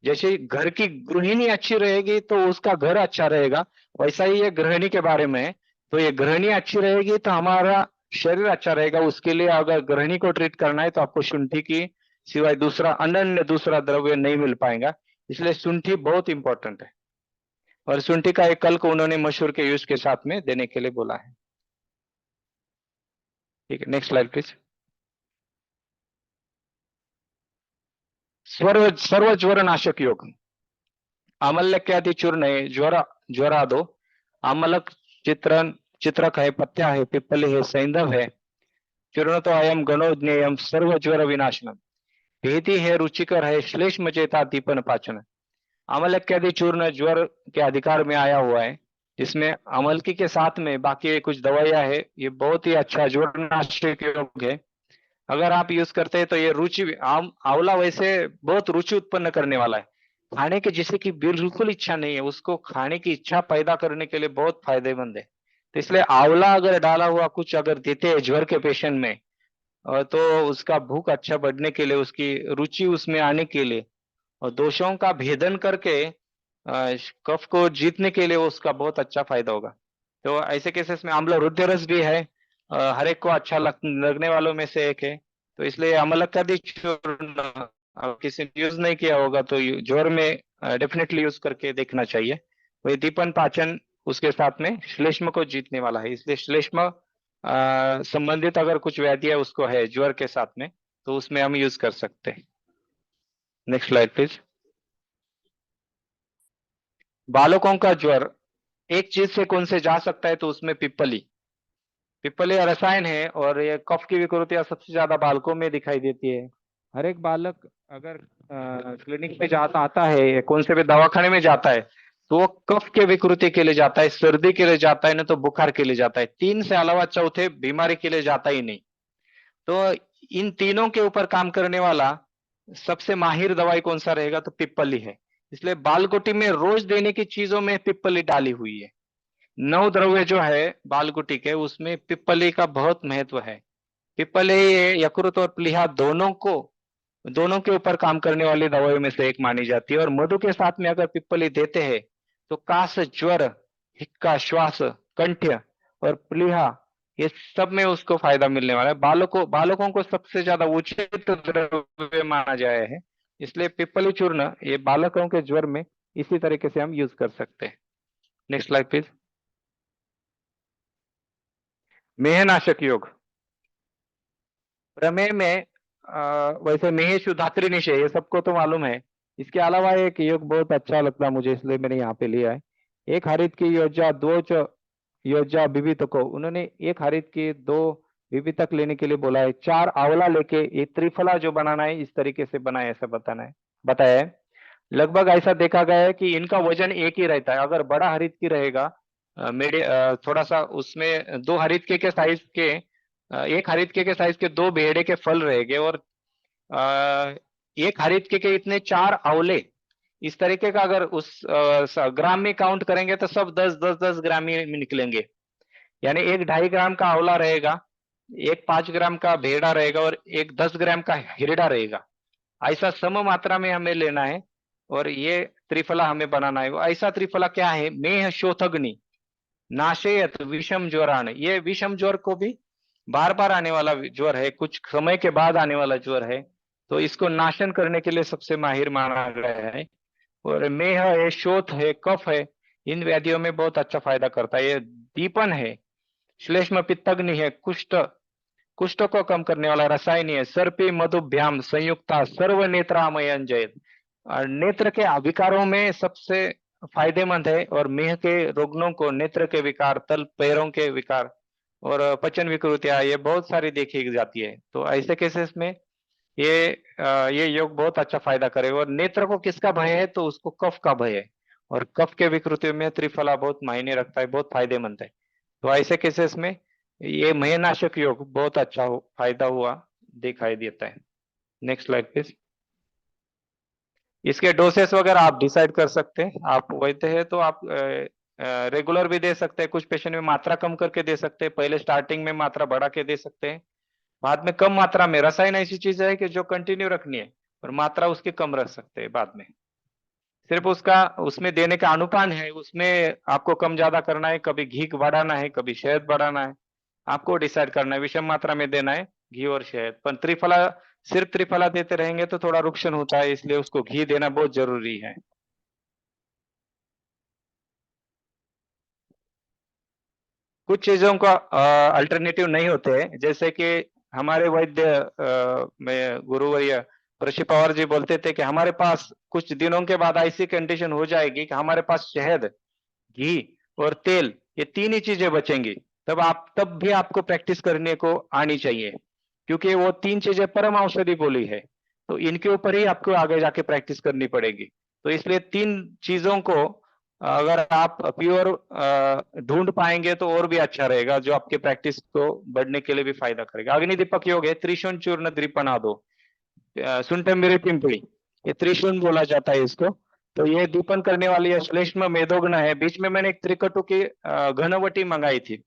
जैसे घर की गृहिणी अच्छी रहेगी तो उसका घर अच्छा रहेगा, वैसा ही ये गृहिणी के बारे में है। तो ये गृहिणी अच्छी रहेगी तो हमारा शरीर अच्छा रहेगा। उसके लिए अगर गृहिणी को ट्रीट करना है तो आपको शुंठी की सिवाय दूसरा अनन्य दूसरा द्रव्य नहीं मिल पाएगा, इसलिए शुंठी बहुत इंपॉर्टेंट है। और शुंठी का एक कल्क उन्होंने मशहूर के यूज के साथ में देने के लिए बोला है। ठीक है, नेक्स्ट स्लाइड प्लीज। सर्व ज्वर नाशक योग। आमल्यक्यादि चूर्ण है, ज्वरा दो, आमलक चित्रक है, पत्या है, पिप्पली है, सैंधव है, चूर्ण तो अयम गणो ज्ञेयम सर्व ज्वर विनाशनम, भेदी है, रुचिकर है, श्लेष्म चेता दीपन पाचन। आमलक्यादि चूर्ण ज्वर के अधिकार में आया हुआ है, जिसमें अमलकी के साथ में बाकी कुछ दवाइयां है। ये बहुत ही अच्छा ज्वरनाशक योग है। अगर आप यूज करते हैं तो ये आंवला वैसे बहुत रुचि उत्पन्न करने वाला है। खाने की जिसे की बिल्कुल इच्छा नहीं है उसको खाने की इच्छा पैदा करने के लिए बहुत फायदेमंद है। तो इसलिए आंवला अगर डाला हुआ कुछ अगर देते हैं ज्वर के पेशेंट में तो उसका भूख अच्छा बढ़ने के लिए, उसकी रुचि उसमें आने के लिए और दोषों का भेदन करके कफ को जीतने के लिए उसका बहुत अच्छा फायदा होगा। तो ऐसे केसेस में आम्ल रुद्ध रस भी है, हर एक को अच्छा लगने वालों में से एक है। तो इसलिए अमलक्यादि चूर्ण किसी ने यूज नहीं किया होगा तो ज्वर में डेफिनेटली यूज करके देखना चाहिए। वही दीपन पाचन उसके साथ में श्लेष्म को जीतने वाला है, इसलिए श्लेष्म संबंधित अगर कुछ व्याधि है उसको है ज्वर के साथ में तो उसमें हम यूज कर सकते हैं। Next slide please. बालकों का ज्वर एक चीज से कौन से जा सकता है तो उसमें पिप्पली रसायन है और ये कफ की विकृतियां सबसे ज्यादा बालकों में दिखाई देती है। हर एक बालक अगर क्लिनिक में आता है, कौन से भी दवाखाने में जाता है तो वो कफ के विकृति के लिए जाता है, सर्दी के लिए जाता है, ना तो बुखार के लिए जाता है। 3 से अलावा चौथे बीमारी के लिए जाता ही नहीं। तो इन तीनों के ऊपर काम करने वाला सबसे माहिर दवाई कौन सा रहेगा तो पिप्पली है। इसलिए बालगोटी में रोज देने की चीजों में पिप्पली डाली हुई है। 9 द्रव्य जो है बालगुटी के उसमें पिप्पली का बहुत महत्व है। पिप्पली यकृत और प्लीहा दोनों को दोनों के ऊपर काम करने वाली दवाइयों में से एक मानी जाती है। और मधु के साथ में अगर पिप्पली देते हैं तो काश, ज्वर, हिक्का, श्वास, कंठ्य और प्लीहा, ये सब में उसको फायदा मिलने वाला है। बालकों को सबसे ज्यादा उचित द्रव्य माना जाया है, इसलिए पिप्पली चूर्ण ये बालकों के ज्वर में इसी तरीके से हम यूज कर सकते हैं। Next slide please. मेहनाशक योग। प्रमेय में वैसे मेष, धात्री, निषेध ये सबको तो मालूम है। इसके अलावा एक योग बहुत अच्छा लगता है मुझे, इसलिए मैंने यहाँ पे लिया है। एक हरित की योजना, दो योजना विविधको, उन्होंने एक हरित की 2 विविधक लेने के लिए बोला है। 4 आंवला लेके ये त्रिफला जो बनाना है इस तरीके से बनाए, ऐसा बताया है। लगभग ऐसा देखा गया है कि इनका वजन एक ही रहता है। अगर बड़ा हरित की रहेगा, थोड़ा सा उसमें 2 हरित के साइज के, एक हरित के साइज के 2 बेड़े के फल रहेंगे, और एक हरित के इतने 4 आंवले, इस तरीके का अगर उस ग्राम में काउंट करेंगे तो सब 10 ग्राम में निकलेंगे। यानी एक 2.5 ग्राम का आंवला रहेगा, एक 5 ग्राम का भेड़ा रहेगा और एक 10 ग्राम का हिरडा रहेगा। ऐसा सम मात्रा में हमें लेना है और ये त्रिफला हमें बनाना है। ऐसा त्रिफला क्या है? मेह शोथग्नि नाशेयत विषम ज्वरान। ये विषम ज्वर को भी बार बार आने वाला ज्वर है, कुछ समय के बाद आने वाला ज्वर है, तो इसको नाशन करने के लिए सबसे माहिर माना गया है। और मेह है, शोथ है, कफ है, इन व्याधियों में बहुत अच्छा फायदा करता है। ये दीपन है, श्लेष्म पित्तग्नि है, कुष्ठ को कम करने वाला रसायन है, सर्पी मधुभ्याम संयुक्ता सर्व नेत्रामय जयत, और नेत्र के विकारों में सबसे फायदेमंद है। और मेह के रोगनों को, नेत्र के विकार, तल पैरों के विकार और पचन विकृतियां, ये बहुत सारी देखी जाती है। तो ऐसे केसेस में ये योग बहुत अच्छा फायदा करेगा। और नेत्र को किसका भय है? तो उसको कफ का भय है, और कफ के विकृतियों में त्रिफला बहुत मायने रखता है, बहुत फायदेमंद है। तो ऐसे केसेस में ये मेहनाशक योग बहुत अच्छा फायदा हुआ दिखाई देता है। Next slide please. इसके डोसेस वगैरह आप डिसाइड कर सकते हैं। आप वैद्य है तो आप रेगुलर भी दे सकते हैं, कुछ पेशेंट में मात्रा कम करके दे सकते हैं, पहले स्टार्टिंग में मात्रा बढ़ा के दे सकते हैं, बाद में कम मात्रा में। रसायन ऐसी चीज है कि जो कंटिन्यू रखनी है और मात्रा उसकी कम रख सकते हैं बाद में। सिर्फ उसका उसमें देने का अनुपान है, उसमें आपको कम ज्यादा करना है, कभी घी बढ़ाना है, कभी शहद बढ़ाना है, आपको डिसाइड करना है। विषम मात्रा में देना है घी और शहद। पर त्रिफला, सिर्फ त्रिफला देते रहेंगे तो थोड़ा रुक्षण होता है, इसलिए उसको घी देना बहुत जरूरी है। कुछ चीजों का अल्टरनेटिव नहीं होते हैं, जैसे कि हमारे वैद्य में गुरुवर्य ऋषि पवार जी बोलते थे कि हमारे पास कुछ दिनों के बाद ऐसी कंडीशन हो जाएगी कि हमारे पास शहद, घी और तेल, ये 3 ही चीजें बचेंगी। तब भी आपको प्रैक्टिस करने को आनी चाहिए, क्योंकि वो 3 चीजें परम औषधि बोली है, तो इनके ऊपर ही आपको आगे जाके प्रैक्टिस करनी पड़ेगी। तो इसलिए 3 चीजों को अगर आप प्योर ढूंढ पाएंगे तो और भी अच्छा रहेगा, जो आपके प्रैक्टिस को बढ़ने के लिए भी फायदा करेगा। अग्निदीपक योग है, त्रिशून चूर्ण द्रिपनादो, सुंठंबिरी पिंपली, ये त्रिशून बोला जाता है इसको। तो ये दीपन करने वाली श्लेष्म मेदोग्न है। बीच में मैंने एक त्रिकटु की घनवटी मंगाई थी,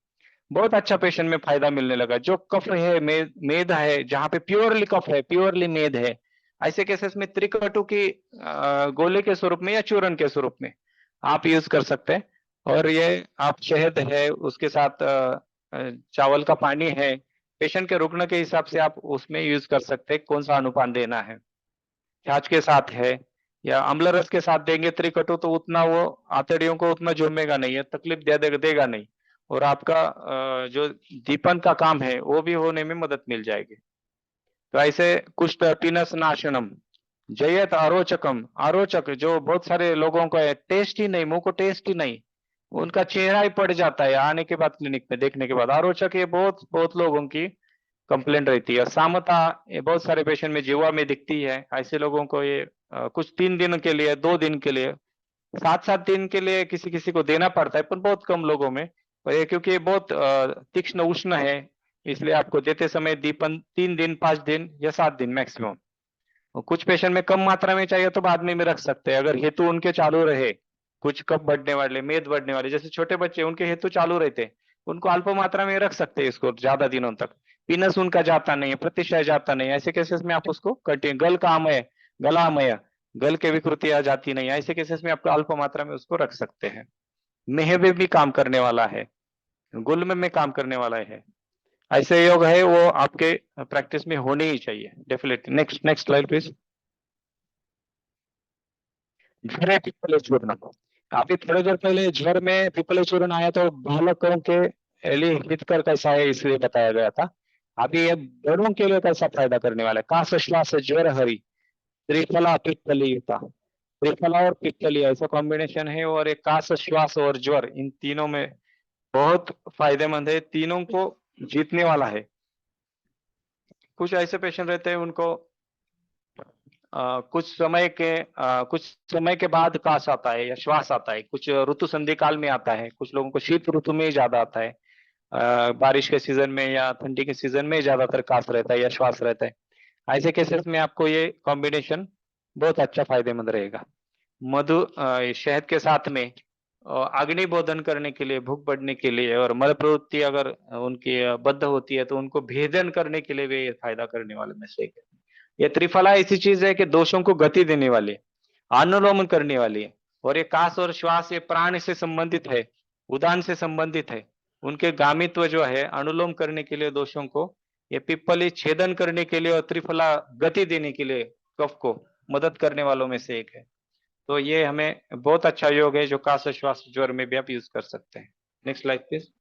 बहुत अच्छा पेशेंट में फायदा मिलने लगा। जो कफ है, मेद है, जहाँ पे प्योरली कफ है, प्योरली मेद है, ऐसे केसेस में त्रिकटु की गोले के स्वरूप में या चूर्ण के स्वरूप में आप यूज कर सकते हैं। और ये आप शहद है, उसके साथ चावल का पानी है, पेशेंट के रुग्ण के हिसाब से आप उसमें यूज कर सकते हैं, कौन सा अनुपान देना है। छाछ के साथ है या अम्ल रस के साथ देंगे त्रिकटु, तो उतना वो आंतड़ियों को उतना झूमेगा नहीं है, तकलीफ देगा नहीं, और आपका जो दीपन का काम है वो भी होने में मदद मिल जाएगी। तो ऐसे कुष्ठ पीनस नाशनम, जयत आरोचकम, आरोचक जो बहुत सारे लोगों को है, टेस्ट ही नहीं, मुंह को टेस्ट ही नहीं, उनका चेहरा ही पड़ जाता है आने के बाद, क्लिनिक में देखने के बाद। आरोचक ये बहुत लोगों की कंप्लेंट रहती है। सामता, ये बहुत सारे पेशेंट में जीवा में दिखती है, ऐसे लोगों को ये कुछ 3 दिन के लिए, 2 दिन के लिए, 7 दिन के लिए किसी को देना पड़ता है, पर बहुत कम लोगों में। पर ये क्योंकि ये बहुत तीक्ष्ण उष्ण है, इसलिए आपको देते समय दीपन 3 दिन, 5 दिन या 7 दिन मैक्सिमम। कुछ पेशेंट में कम मात्रा में चाहिए तो बाद में रख सकते हैं, अगर हेतु उनके चालू रहे। कुछ कफ बढ़ने वाले, मेद बढ़ने वाले, जैसे छोटे बच्चे, उनके हेतु चालू रहते, उनको अल्प मात्रा में रख सकते हैं इसको ज्यादा दिनों तक। पीनस उनका जाता नहीं है, प्रतिशय जाता नहीं है, ऐसे केसेस में आप उसको कंटिन्यू, गल का अमय, गलामय, गल के विकृतियां जाती नहीं है, ऐसे केसेस में आपको अल्प मात्रा में उसको रख सकते हैं। मेह में भी काम करने वाला है, गुल्म में काम करने वाला है। ऐसे योग है वो आपके प्रैक्टिस में होने ही चाहिए definitely. Next next slide please. ज्वर है पिप्पले चूर्ण। अभी थोड़ी देर पहले ज्वर में पिप्पले चूर्ण आया तो बालकों के लिए हितकर कैसा है इसलिए बताया गया था। अभी ये बड़ों के लिए कैसा फायदा करने वाला है। काश श्वास ज्वर हरि त्रिफला पित्तलियुता, त्रिफला और पित्तली ऐसा कॉम्बिनेशन है, और एक काश श्वास और ज्वर, इन तीनों में बहुत फायदेमंद है, तीनों को जीतने वाला है। कुछ ऐसे पेशेंट रहते हैं उनको कुछ समय के बाद काश आता है या श्वास आता है, कुछ ऋतु संधि काल में आता है, कुछ लोगों को शीत ऋतु में ही ज्यादा आता है, बारिश के सीजन में या ठंडी के सीजन में ज्यादातर काश रहता है या श्वास रहता है। ऐसे केसेस में आपको ये कॉम्बिनेशन बहुत अच्छा फायदेमंद रहेगा। शहद के साथ में अग्नि बोधन करने के लिए, भूख बढ़ने के लिए, और मल प्रवृत्ति अगर उनकी बद्ध होती है तो उनको भेदन करने के लिए भी ये फायदा करने वाले में से एक है। ये त्रिफला ऐसी चीज है कि दोषों को गति देने वाली है, अनुलोमन करने वाली है, और ये काश और श्वास ये प्राण से संबंधित है, उदान से संबंधित है। उनके गामित्व जो है अनुलोम करने के लिए दोषों को, ये पिप्पली छेदन करने के लिए, और त्रिफला गति देने के लिए कफ को मदद करने वालों में से एक है। तो ये हमें बहुत अच्छा योग है जो काश श्वास ज्वर में भी आप यूज कर सकते हैं। Next slide please.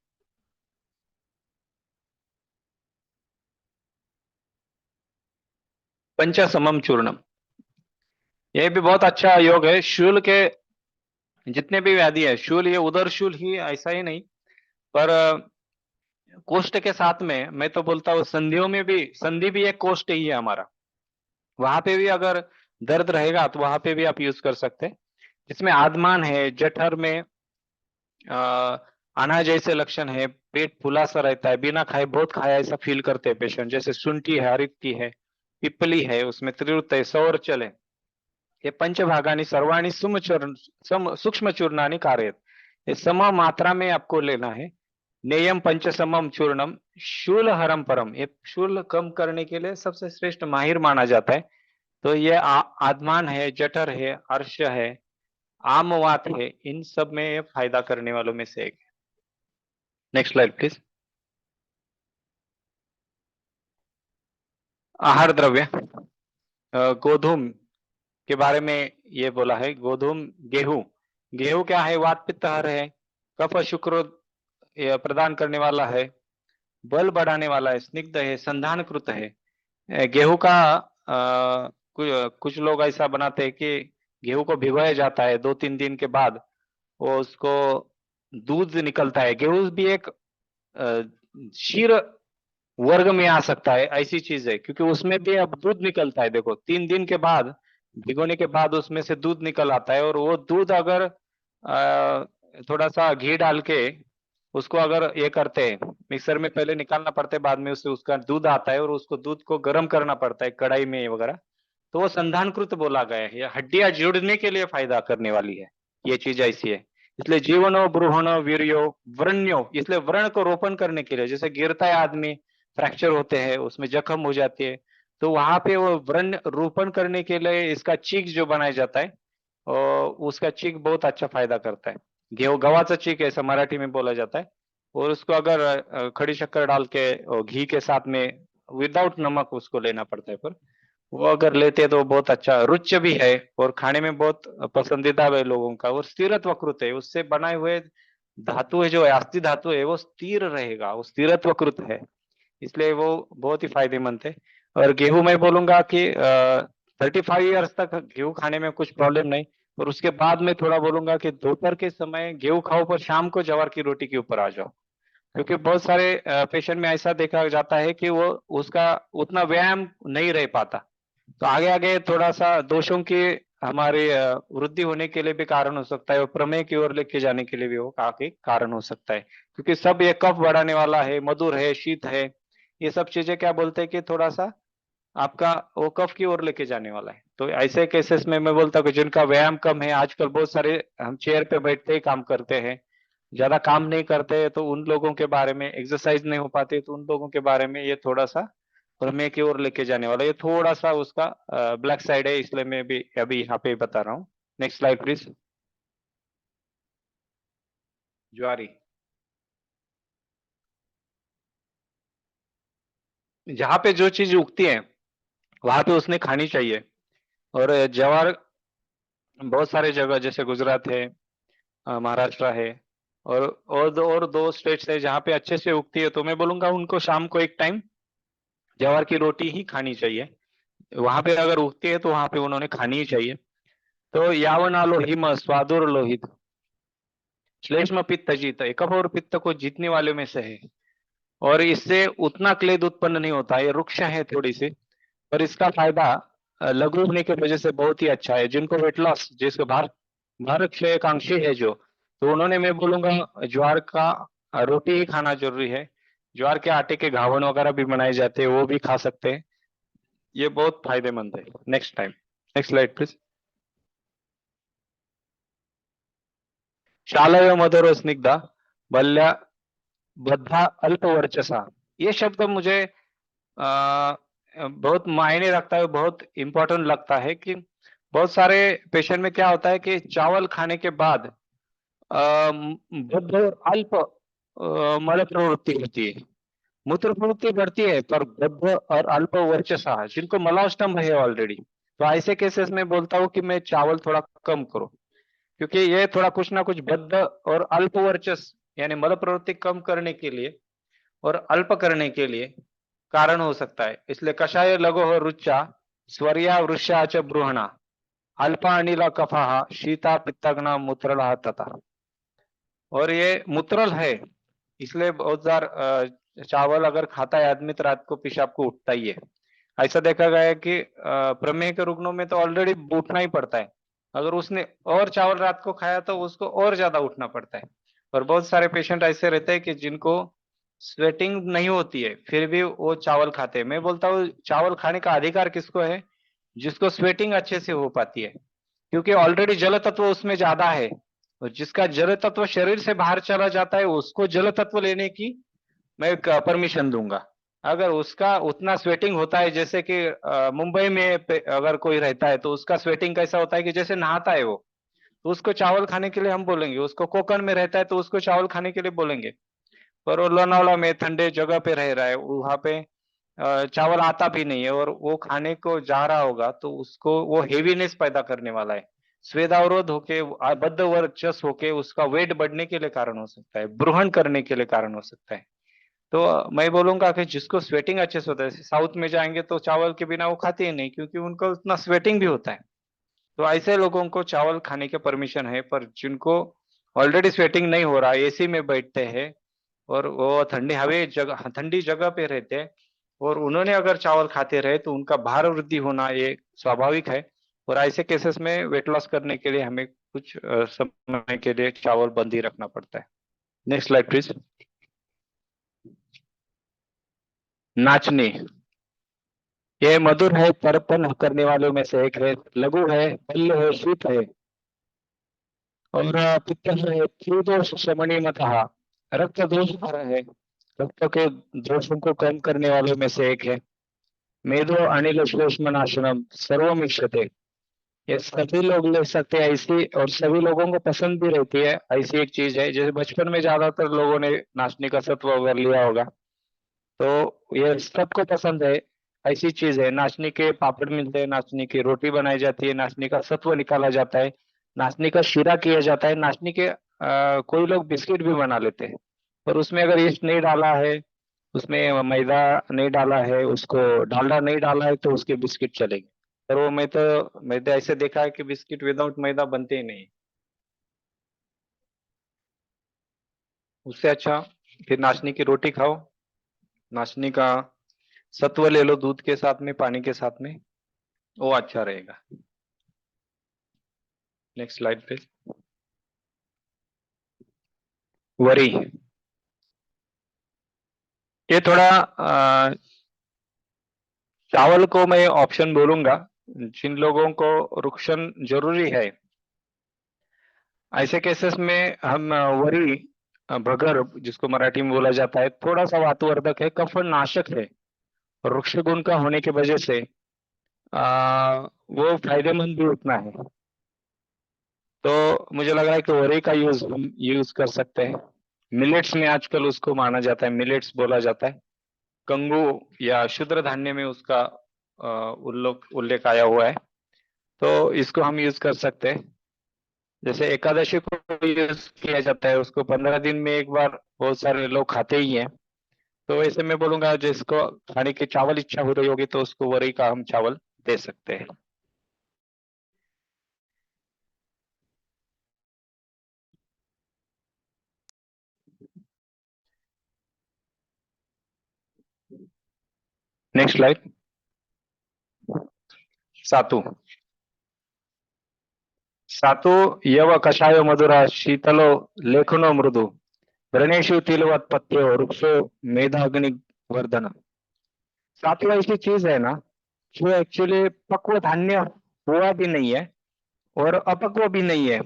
पंचसमम चूर्णम, यह भी बहुत अच्छा योग है। शूल के जितने भी व्याधि है, शूल ये उदर शूल ही ऐसा ही नहीं, पर कोष्ठ के साथ में मैं तो बोलता हूँ संधियों में भी, संधि भी एक कोष्ठ ही है हमारा, वहां पे भी अगर दर्द रहेगा तो वहां पे भी आप यूज कर सकते हैं। जिसमें आदमान है, जठर में अनाज जैसे लक्षण है, पेट फूला सा रहता है, बिना खाए बहुत खाया ऐसा फील करते हैं पेशेंट, जैसे शुंठी है, हरित्ती है, पिपली है, उसमें त्रिवृत्त है, सौरचल है, ये पंचभागानी सर्वाणी सूक्ष्म चूर्णानी कारयत, ये सम मात्रा में आपको लेना है। नेयम पंचसमम चूर्णम शूल हरम परम, ये शूल कम करने के लिए सबसे श्रेष्ठ माहिर माना जाता है। तो ये आदमान है, जठर है, अर्श है, आमवात है, इन सब में ये फायदा करने वालों में से एक है। Next slide please. आहार द्रव्य, गोधूम के बारे में ये बोला है, गोधूम, गेहूं, गेहूं क्या है, वात पित्त हर है, कफ शुक्र प्रदान करने वाला है, बल बढ़ाने वाला है, स्निग्ध है, संधानकृत है। गेहूं का कुछ लोग ऐसा बनाते हैं कि गेहूं को भिगोया जाता है, 2-3 दिन के बाद वो उसको दूध निकलता है। गेहूं भी एक क्षीर वर्ग में आ सकता है, ऐसी चीज है, क्योंकि उसमें भी अब दूध निकलता है। देखो 3 दिन के बाद भिगोने के बाद उसमें से दूध निकल आता है, और वो दूध अगर थोड़ा सा घी डाल के उसको अगर ये करते हैं, मिक्सर में पहले निकालना पड़ता है, बाद में उसका दूध आता है, और उसको दूध को गर्म करना पड़ता है कढ़ाई में वगैरह, तो वो संधानकृत बोला गया है, हड्डियां जुड़ने के लिए फायदा करने वाली है, ये चीज ऐसी है। इसलिए जीवनो ब्रूहणो वीर्यो व्रण्यो, इसलिए व्रण को रोपण करने के लिए, जैसे गिरता है आदमी, फ्रैक्चर होते हैं, उसमें जख्म हो जाती है, तो वहां पे वो व्रण रोपण करने के लिए इसका चीक जो बनाया जाता है, और उसका चीक बहुत अच्छा फायदा करता है। गेहूं गव्हाचा चीक ऐसा मराठी में बोला जाता है, और उसको अगर खड़ी शक्कर डाल के और घी के साथ में विदाउट नमक उसको लेना पड़ता है, पर वो अगर लेते हैं तो बहुत अच्छा, रुच्य भी है और खाने में बहुत पसंदीदा है लोगों का, और स्थिरत्वकृत है, उससे बनाए हुए धातु है जो अस्थि धातु है वो स्थिर रहेगा, वो स्थिरत्वकृत है, इसलिए वो बहुत ही फायदेमंद है। और गेहूं मैं बोलूंगा कि 35 ईयर्स तक गेहूं खाने में कुछ प्रॉब्लम नहीं, और उसके बाद में थोड़ा बोलूंगा कि दोपहर के समय गेहूं खाओ, पर शाम को ज्वार की रोटी के ऊपर आ जाओ, क्योंकि बहुत सारे पेशेंट में ऐसा देखा जाता है कि वो उसका उतना व्यायाम नहीं रह पाता, तो आगे आगे थोड़ा सा दोषों की हमारी वृद्धि होने के लिए भी कारण हो सकता है, और प्रमेय की ओर लेके जाने के लिए भी वो काफी कारण हो सकता है, क्योंकि सब ये कफ बढ़ाने वाला है, मधुर है, शीत है, ये सब चीजें क्या बोलते हैं कि थोड़ा सा आपका वो कफ की ओर लेके जाने वाला है। तो ऐसे केसेस में मैं बोलता हूँ कि जिनका व्यायाम कम है, आजकल बहुत सारे हम चेयर पे बैठते ही काम करते हैं, ज्यादा काम नहीं करते तो उन लोगों के बारे में, एक्सरसाइज नहीं हो पाती तो उन लोगों के बारे में ये थोड़ा सा प्रमेय की ओर लेके जाने वाला, ये थोड़ा सा उसका ब्लैक साइड है, इसलिए मैं भी अभी यहाँ पे बता रहा हूँ। Next slide please. ज्वारी, जहाँ पे जो चीज उगती है वहां पे उसने खानी चाहिए। और ज्वार बहुत सारे जगह जैसे गुजरात है, महाराष्ट्र है, और दो स्टेट्स है जहाँ पे अच्छे से उगती है, तो मैं बोलूंगा उनको शाम को एक टाइम ज्वार की रोटी ही खानी चाहिए। वहां पे अगर उगती है तो वहां पे उन्होंने खानी ही चाहिए। तो यावनालो हिम स्वादुर लोहित श्लेष्म पित्त जीत, कफ और पित्त को जीतने वाले में से है। और इससे उतना क्लेद उत्पन्न नहीं होता, ये रुक्ष है थोड़ी सी, पर इसका फायदा लघु होने की वजह से बहुत ही अच्छा है। जिनको वेट लॉस, जिसको भार क्षयकांक्षी है जो, तो उन्होंने, मैं बोलूंगा ज्वार का रोटी ही खाना जरूरी है। ज्वार के आटे के घावन वगैरह भी बनाए जाते हैं, वो भी खा सकते हैं, ये बहुत फायदेमंद है। Next slide please. शालय मधुर स्निग्धा बल्ल्या बद्धा अल्पवर्चसा, ये शब्द मुझे बहुत मायने रखता है, बहुत इंपॉर्टेंट लगता है कि बहुत सारे पेशेंट में क्या होता है कि चावल खाने के बाद बद्ध और अल्प मल प्रवृत्ति होती है, मूत्र प्रवृत्ति बढ़ती है, पर बद्ध और अल्प वर्चसा, जिनको मलाष्टम है ऑलरेडी, तो ऐसे केसेस में बोलता हूँ कि मैं चावल थोड़ा कम करो, क्योंकि ये थोड़ा कुछ ना कुछ बद्ध और अल्प वर्चस यानी मल प्रवृत्ति कम करने के लिए और अल्प करने के लिए कारण हो सकता है। इसलिए कषाय लघु रुच्चा स्वर्या वृषा च ब्रूहणा अल्पा अनिला कफा शीता पित्तग्ना मूत्रला तथा। और ये मूत्रल है, इसलिए बहुत बार चावल अगर खाता है आदमी तो रात को पेशाब को उठता ही है। ऐसा देखा गया है कि प्रमेह के रुग्णों में तो ऑलरेडी उठना ही पड़ता है, अगर उसने और चावल रात को खाया तो उसको और ज्यादा उठना पड़ता है। और बहुत सारे पेशेंट ऐसे रहते हैं कि जिनको स्वेटिंग नहीं होती है फिर भी वो चावल खाते हैं। मैं बोलता हूँ चावल खाने का अधिकार किसको है? जिसको स्वेटिंग अच्छे से हो पाती है, क्योंकि ऑलरेडी जल तत्व उसमें ज्यादा है, और जिसका जल तत्व शरीर से बाहर चला जाता है उसको जल तत्व लेने की मैं परमिशन दूंगा। अगर उसका उतना स्वेटिंग होता है, जैसे कि मुंबई में अगर कोई रहता है तो उसका स्वेटिंग कैसा होता है कि जैसे नहाता है वो, तो उसको चावल खाने के लिए हम बोलेंगे। उसको कोकण में रहता है तो उसको चावल खाने के लिए बोलेंगे। पर वो लोनावला में ठंडे जगह पे रह रहा है, वहां पे चावल आता भी नहीं है और वो खाने को जा रहा होगा तो उसको वो हेवीनेस पैदा करने वाला है, स्वेदावरोध होके बद्ध वर्चस होके उसका वेट बढ़ने के लिए कारण हो सकता है, ब्रूहण करने के लिए कारण हो सकता है। तो मैं बोलूंगा कि जिसको स्वेटिंग अच्छे से होता है, साउथ में जाएंगे तो चावल के बिना वो खाते ही नहीं, क्योंकि उनको उतना स्वेटिंग भी होता है। तो ऐसे लोगों को चावल खाने की परमिशन है। पर जिनको ऑलरेडी स्वेटिंग नहीं हो रहा, एसी में बैठते हैं और वो ठंडी जगह पे रहते हैं, और उन्होंने अगर चावल खाते रहे तो उनका भार वृद्धि होना ये स्वाभाविक है। और ऐसे केसेस में वेट लॉस करने के लिए हमें कुछ समय के लिए चावल बंद ही रखना पड़ता है। Next slide please. नाचनी, ये मधुर है, तर्पण करने वालों में से एक है, लघु है, बल्य है, शीत है, और पित्त है, त्रिदोष शमनी मतः, रक्त दोष हर है, रक्त के दोषों को कम करने वालों में से एक है। मेदो अनिल श्लेष्म नाशनम सर्वमिष्यते, ये सभी लोग ले सकते हैं ऐसी, और सभी लोगों को पसंद भी रहती है। ऐसी एक चीज है जैसे बचपन में ज्यादातर लोगों ने नाचनी का सत्व अगर लिया होगा तो ये सबको पसंद है। ऐसी चीज है, नाचनी के पापड़ मिलते हैं, नाचनी की रोटी बनाई जाती है, नाचनी का सत्व निकाला जाता है, नाचनी का शीरा किया जाता है, नाचनी के कोई लोग बिस्किट भी बना लेते हैं। पर उसमें अगर यीस्ट नहीं डाला है, उसमें मैदा नहीं डाला है, उसको डालडा नहीं डाला है, तो उसके बिस्किट चलेंगे। पर वो मैंने ऐसे देखा है कि बिस्किट विदाउट मैदा बनते ही नहीं। उससे अच्छा फिर नाचनी की रोटी खाओ, नाचनी का सत्व ले लो दूध के साथ में, पानी के साथ में, वो अच्छा रहेगा। नेक्स्ट स्लाइड पे। वरी, ये थोड़ा चावल को मैं ऑप्शन बोलूंगा जिन लोगों को रुक्षण जरूरी है। ऐसे केसेस में हम वरी भगर जिसको मराठी में बोला जाता है, थोड़ा सा वातुवर्धक है, कफनाशक है। वृक्ष गुण का होने की वजह से वो फायदेमंद भी उतना है। तो मुझे लग रहा है कि वरी का यूज हम यूज कर सकते हैं। मिलेट्स में आजकल उसको माना जाता है, मिलेट्स बोला जाता है। कंगू या शुद्र धान्य में उसका उल्लेख आया हुआ है, तो इसको हम यूज कर सकते हैं। जैसे एकादशी को यूज किया जाता है, उसको 15 दिन में एक बार बहुत सारे लोग खाते ही हैं। तो वैसे मैं बोलूंगा जिसको खाने की चावल इच्छा हो रही होगी तो उसको वरी का हम चावल दे सकते हैं। Next slide. सातु सातु यव कषाय मधुरा शीतलो लेखनो मृदु व्रणेशु तिलवत पत्यो वृक्षो मेधाग्नि वर्धन। सातु ऐसी चीज है ना जो एक्चुअली पक्व धान्य हुआ भी नहीं है और अपक्व भी नहीं है,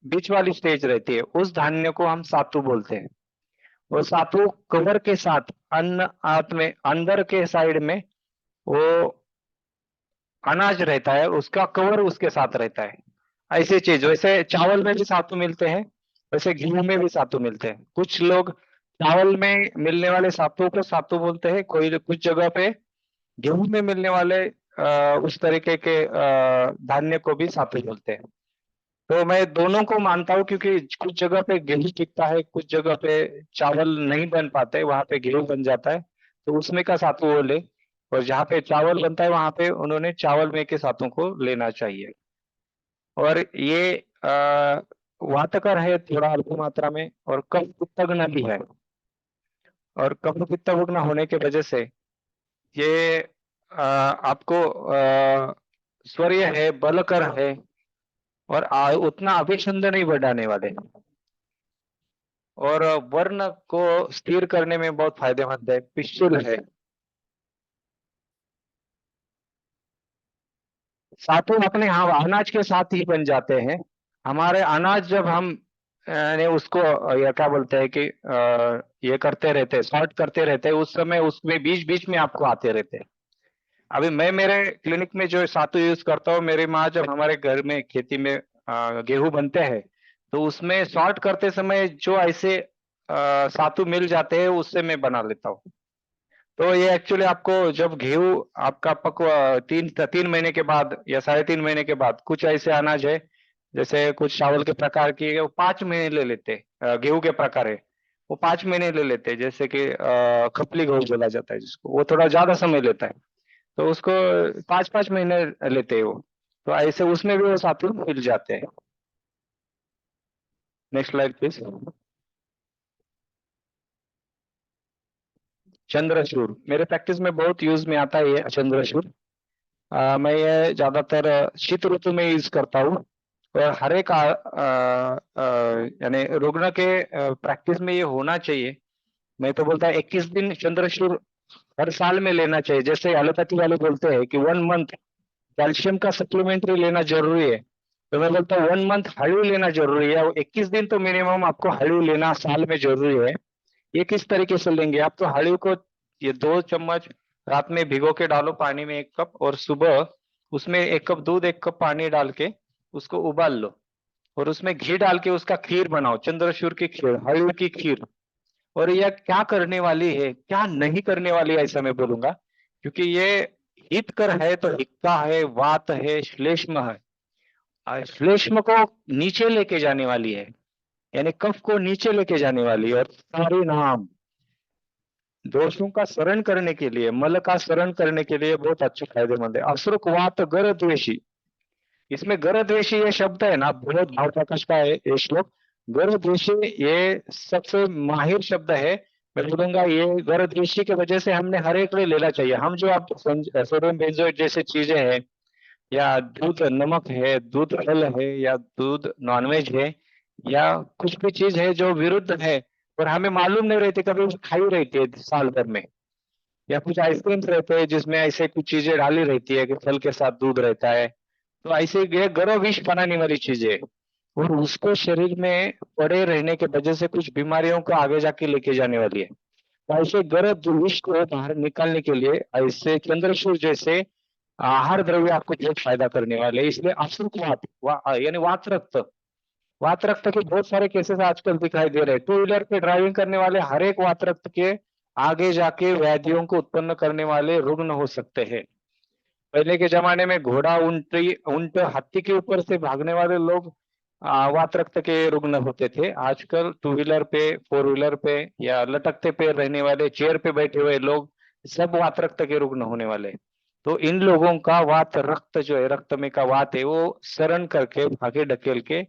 बीच वाली स्टेज रहती है, उस धान्य को हम सातु बोलते हैं। और सातु कवर के साथ अन्न आत में अंदर के साइड में वो अनाज रहता है, उसका कवर उसके साथ रहता है। ऐसी चीज, वैसे चावल में भी सातु मिलते हैं, वैसे गेहूं में भी सातु मिलते हैं। कुछ लोग चावल में मिलने वाले सातु को सातु बोलते हैं, कोई कुछ जगह पे गेहूं में मिलने वाले उस तरीके के धान्य को भी सातु बोलते हैं। तो मैं दोनों को मानता हूँ, क्योंकि कुछ जगह पे गेहूं टिकता है, कुछ जगह पे चावल नहीं बन पाते, वहां पे गेहूं बन जाता है, तो उसमें का सातु वो ले। और जहाँ पे चावल बनता है वहां पे उन्होंने चावल में के सातों को लेना चाहिए। और ये वातकर है थोड़ा अल्प मात्रा में, और कफ पित्तग्न भी है। और कफ पित्तग्न होने के वजह से ये आपको स्वर्य है, बलकर है, और उतना अभिछंद नहीं बढ़ाने वाले, और वर्ण को स्थिर करने में बहुत फायदेमंद है, पिष्टुल है। सातों अपने हाँ अनाज के साथ ही बन जाते हैं। हमारे अनाज जब हम ने उसको या क्या बोलते हैं कि ये करते रहते हैं, सॉर्ट करते रहते हैं, उस समय उसमें बीच बीच में आपको आते रहते हैं। अभी मैं मेरे क्लिनिक में जो सातु यूज करता हूँ, मेरी माँ जब हमारे घर में खेती में गेहूं बनते हैं तो उसमें सॉर्ट करते समय जो ऐसे सातु मिल जाते हैं उससे मैं बना लेता हूँ। तो ये एक्चुअली आपको जब गेहूं आपका तीन महीने के बाद या 3.5 महीने के बाद, कुछ ऐसे अनाज है जैसे कुछ चावल के प्रकार की, वो 5 महीने ले लेते हैं, गेहूं के प्रकार है वो 5 महीने ले लेते हैं, जैसे कि खपली गेहूं बोला जाता है जिसको, वो थोड़ा ज्यादा समय लेता है, तो उसको 5-5 महीने लेते हैं वो। तो ऐसे उसमें भी वो सातु मिल जाते हैं। Next slide please. चंद्रचूर मेरे प्रैक्टिस में बहुत यूज में आता है ये चंद्रचूर। मैं ये ज्यादातर शीत ऋतु में यूज करता हूँ, और हर एक यानी रुग्ण के प्रैक्टिस में ये होना चाहिए। मैं तो बोलता है 21 दिन चंद्रचूर हर साल में लेना चाहिए। जैसे एलोपैथी वाले बोलते हैं कि 1 मंथ कैल्शियम का सप्लीमेंट्री लेना जरूरी है, तो मैं बोलता हूँ 1 मंथ हळू लेना जरूरी है, और 21 दिन तो मिनिमम आपको हळू लेना साल में जरूरी है। ये किस तरीके से लेंगे आप, तो हळू को ये 2 चम्मच रात में भिगो के डालो पानी में 1 कप, और सुबह उसमें 1 कप दूध 1 कप पानी डाल के उसको उबाल लो, और उसमें घी डाल के उसका खीर बनाओ, चंद्रचूर की खीर, हळू की खीर। और यह क्या करने वाली है क्या नहीं करने वाली है ऐसा मैं बोलूंगा, क्योंकि ये हितकर है, तो हिक्का है, वात है, श्लेष्म है। श्लेष्म को नीचे लेके जाने वाली है, यानी कफ को नीचे लेके जाने वाली है, और सारे नाम दोषों का शरण करने के लिए, मल का शरण करने के लिए बहुत अच्छा फायदेमंद है। अश्रुक वात गर द्वेषी, इसमें गर द्वेषी ये शब्द है ना, बहुत भाव प्रकाश का है ये श्लोक। गर द्वेषी ये सबसे माहिर शब्द है, मैं बोलूंगा ये गर द्वेषी की वजह से हमने हर एक को लेना चाहिए। हम जो आप सोडियम बेंजोएट जैसे चीजें हैं, या दूध नमक है, दूध फल है, या दूध नॉनवेज है, या कुछ भी चीज है जो विरुद्ध है और हमें मालूम नहीं रहती, कभी खाई रहती है साल भर में, या कुछ आइसक्रीम्स रहते हैं जिसमें ऐसे कुछ चीजें डाली रहती है कि फल के साथ दूध रहता है, तो ऐसे ये गर्भ विष बनाने वाली चीजें, और उसको शरीर में पड़े रहने के वजह से कुछ बीमारियों को आगे जाके लेके जाने वाली है। तो ऐसे गर्भ विष को बाहर निकालने के लिए ऐसे चंद्रशूर जैसे आहार द्रव्य आपको बहुत फायदा करने वाले हैं। इसलिए अशुद्ध यानी वात रक्त के बहुत सारे केसेस आजकल दिखाई दे रहे हैं। टू व्हीलर पे ड्राइविंग करने वाले हर एक वात रक्त के आगे जाके व्याधियों को उत्पन्न करने वाले रुग्ण हो सकते हैं। पहले के जमाने में घोड़ा, ऊंट, हाथी के ऊपर से भागने वाले लोग वात रक्त के रुग्ण होते थे। आजकल टू व्हीलर पे, फोर व्हीलर पे या लटकते पे रहने वाले, चेयर पे बैठे हुए लोग सब वात रक्त के रुग्ण होने वाले। तो इन लोगों का वात रक्त जो है, रक्त में का वात है, वो सरण करके भागे ढकेल के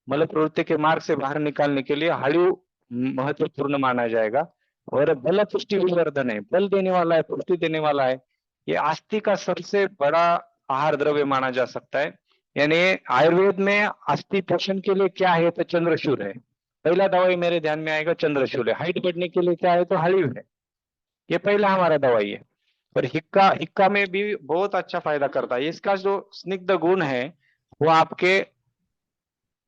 मल प्रवृत्ति के मार्ग से बाहर निकालने के लिए हळियु महत्वपूर्ण माना जाएगा। और बल पुष्टि विवर्धन है, बल देने वाला है, पुष्टि देने वाला है। ये अस्थि का सबसे बड़ा आहार द्रव्य माना जा सकता है। यानी आयुर्वेद में अस्थि पोषण के लिए क्या है तो चंद्रशूल है। पहला दवाई मेरे ध्यान में आएगा चंद्रशूल है। हाइट बढ़ने के लिए क्या है तो हळियु है। ये पहला हमारा दवाई है। और हिक्का में भी बहुत अच्छा फायदा करता है। इसका जो स्निग्ध गुण है वो आपके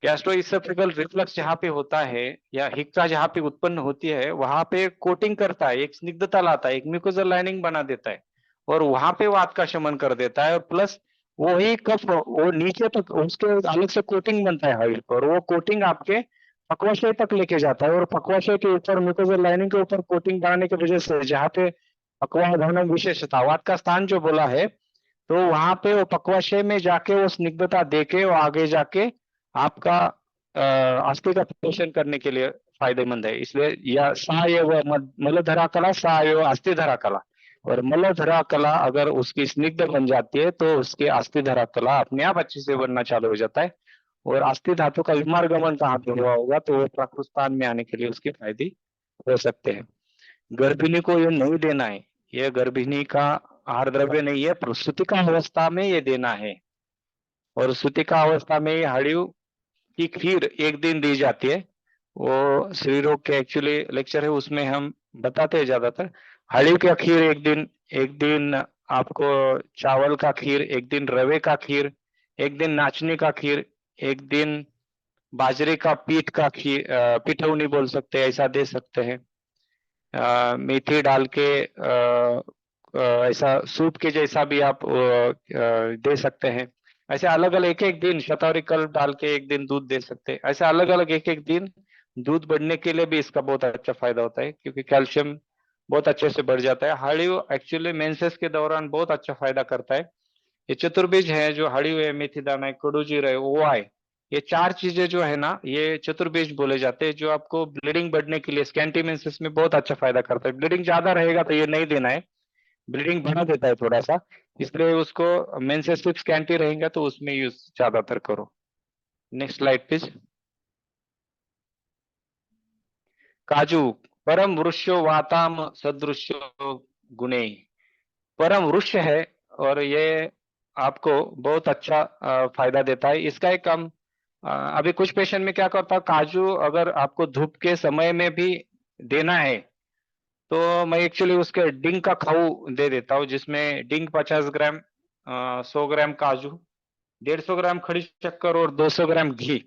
गैस्ट्रोइसोफेगल रिफ्लक्स जहाँ पे होता है या हिक्का जहाँ पे उत्पन्न होती है वहां पे कोटिंग करता है, एक स्निग्धता लाता है, एक म्यूकोजल लाइनिंग बना देता है और वहां पे वात का शमन कर देता है। और प्लस वही कफ वो नीचे तक उसके अलग से कोटिंग बनता है हॉइल पर, वो कोटिंग आपके पक्वाशय तक लेके जाता है। और पक्वाशय के ऊपर म्यूकोजल लाइनिंग के ऊपर कोटिंग बनाने की वजह से जहाँ पे पक्वाधानम विशेषता वात का स्थान जो बोला है, तो वहां पे वो पक्वाशय में जाके वो स्निग्धता देके वो आगे जाके आपका अस्थि का पोषण करने के लिए फायदेमंद है। इसलिए या सायव मलधरा कला, सायव अस्थिधरा कला। और मलधरा कला अगर उसकी स्निग्ध बन जाती है तो उसकी अस्थि धरा कला अपने आप अच्छे से बनना चालू हो जाता है। और अस्थि धातु का विमार्गमन कहाँ पे हुआ होगा तो वो प्राकृत स्थान में आने के लिए उसके फायदे हो सकते हैं। गर्भिणी को ये नहीं देना है, ये गर्भिणी का आहार द्रव्य नहीं है, प्रसूतिका अवस्था में ये देना है। और सूतिका अवस्था में हळियु की खीर एक दिन दी जाती है। वो श्री रोग के एक्चुअली लेक्चर है उसमें हम बताते हैं ज्यादातर। हळियु का खीर एक दिन आपको चावल का खीर, एक दिन रवे का खीर, एक दिन नाचनी का खीर, एक दिन बाजरे का पीठ का खीर, पिठौनी बोल सकते हैं, ऐसा दे सकते हैं। मेथी डाल के ऐसा सूप के जैसा भी आप दे सकते हैं। ऐसे अलग अलग एक एक दिन शतावरी कल्प डाल के एक दिन दूध दे सकते हैं। ऐसे अलग अलग एक एक दिन दूध बढ़ने के लिए भी इसका बहुत अच्छा फायदा होता है क्योंकि कैल्शियम बहुत अच्छे से बढ़ जाता है। हळियु एक्चुअली मेंसेस के दौरान बहुत अच्छा फायदा करता है। ये चतुर्बीज है जो हळियु है, मेथी दाना है, कडूजीर है, ओवा है, ये चार चीजें जो है ना ये चतुर्बीज बोले जाते हैं जो आपको ब्लीडिंग बढ़ने के लिए स्कैंटी मेंसेस में बहुत अच्छा फायदा करता है। ब्लीडिंग ज्यादा रहेगा तो ये नहीं देना है, ब्लीडिंग बढ़ा देता है थोड़ा सा, इसलिए उसको मेंसेस सिर्फ स्कैंटी रहेगा तो उसमें यूज ज्यादातर करो। Next slide please. काजू परम वृक्षो वाताम सदृश्यो गुणे, परम वृक्ष है और ये आपको बहुत अच्छा फायदा देता है। इसका एक काम अभी कुछ पेशेंट में क्या करता है, काजू अगर आपको धूप के समय में भी देना है तो मैं एक्चुअली उसके डिंग का खाऊ दे देता हूँ जिसमें डिंग 50 ग्राम, 100 ग्राम काजू, 150 ग्राम खड़ी शक्कर और 200 ग्राम घी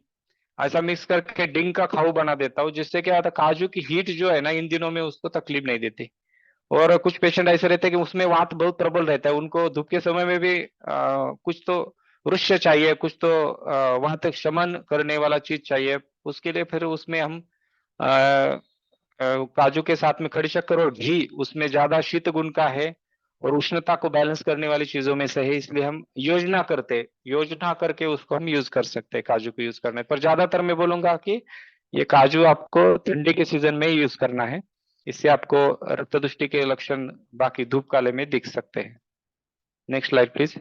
ऐसा मिक्स करके डिंग का खाऊ बना देता हूँ, जिससे क्या होता है काजू की हीट जो है ना इन दिनों में उसको तकलीफ नहीं देती। और कुछ पेशेंट ऐसे रहते हैं कि उसमें वात बहुत प्रबल रहता है, उनको धूप के समय में भी कुछ तो वृक्ष चाहिए, कुछ तो वात शमन करने वाला चीज चाहिए। उसके लिए फिर उसमें हम काजू के साथ में खड़ी शक्कर और घी, उसमें ज्यादा शीत गुण का है और उष्णता को बैलेंस करने वाली चीजों में से है, इसलिए हम योजना करके उसको हम यूज कर सकते हैं काजू को यूज करने पर। ज्यादातर मैं बोलूंगा कि ये काजू आपको ठंडी के सीजन में यूज करना है, इससे आपको रक्त दृष्टि के लक्षण बाकी धूप काले में दिख सकते हैं। Next slide please.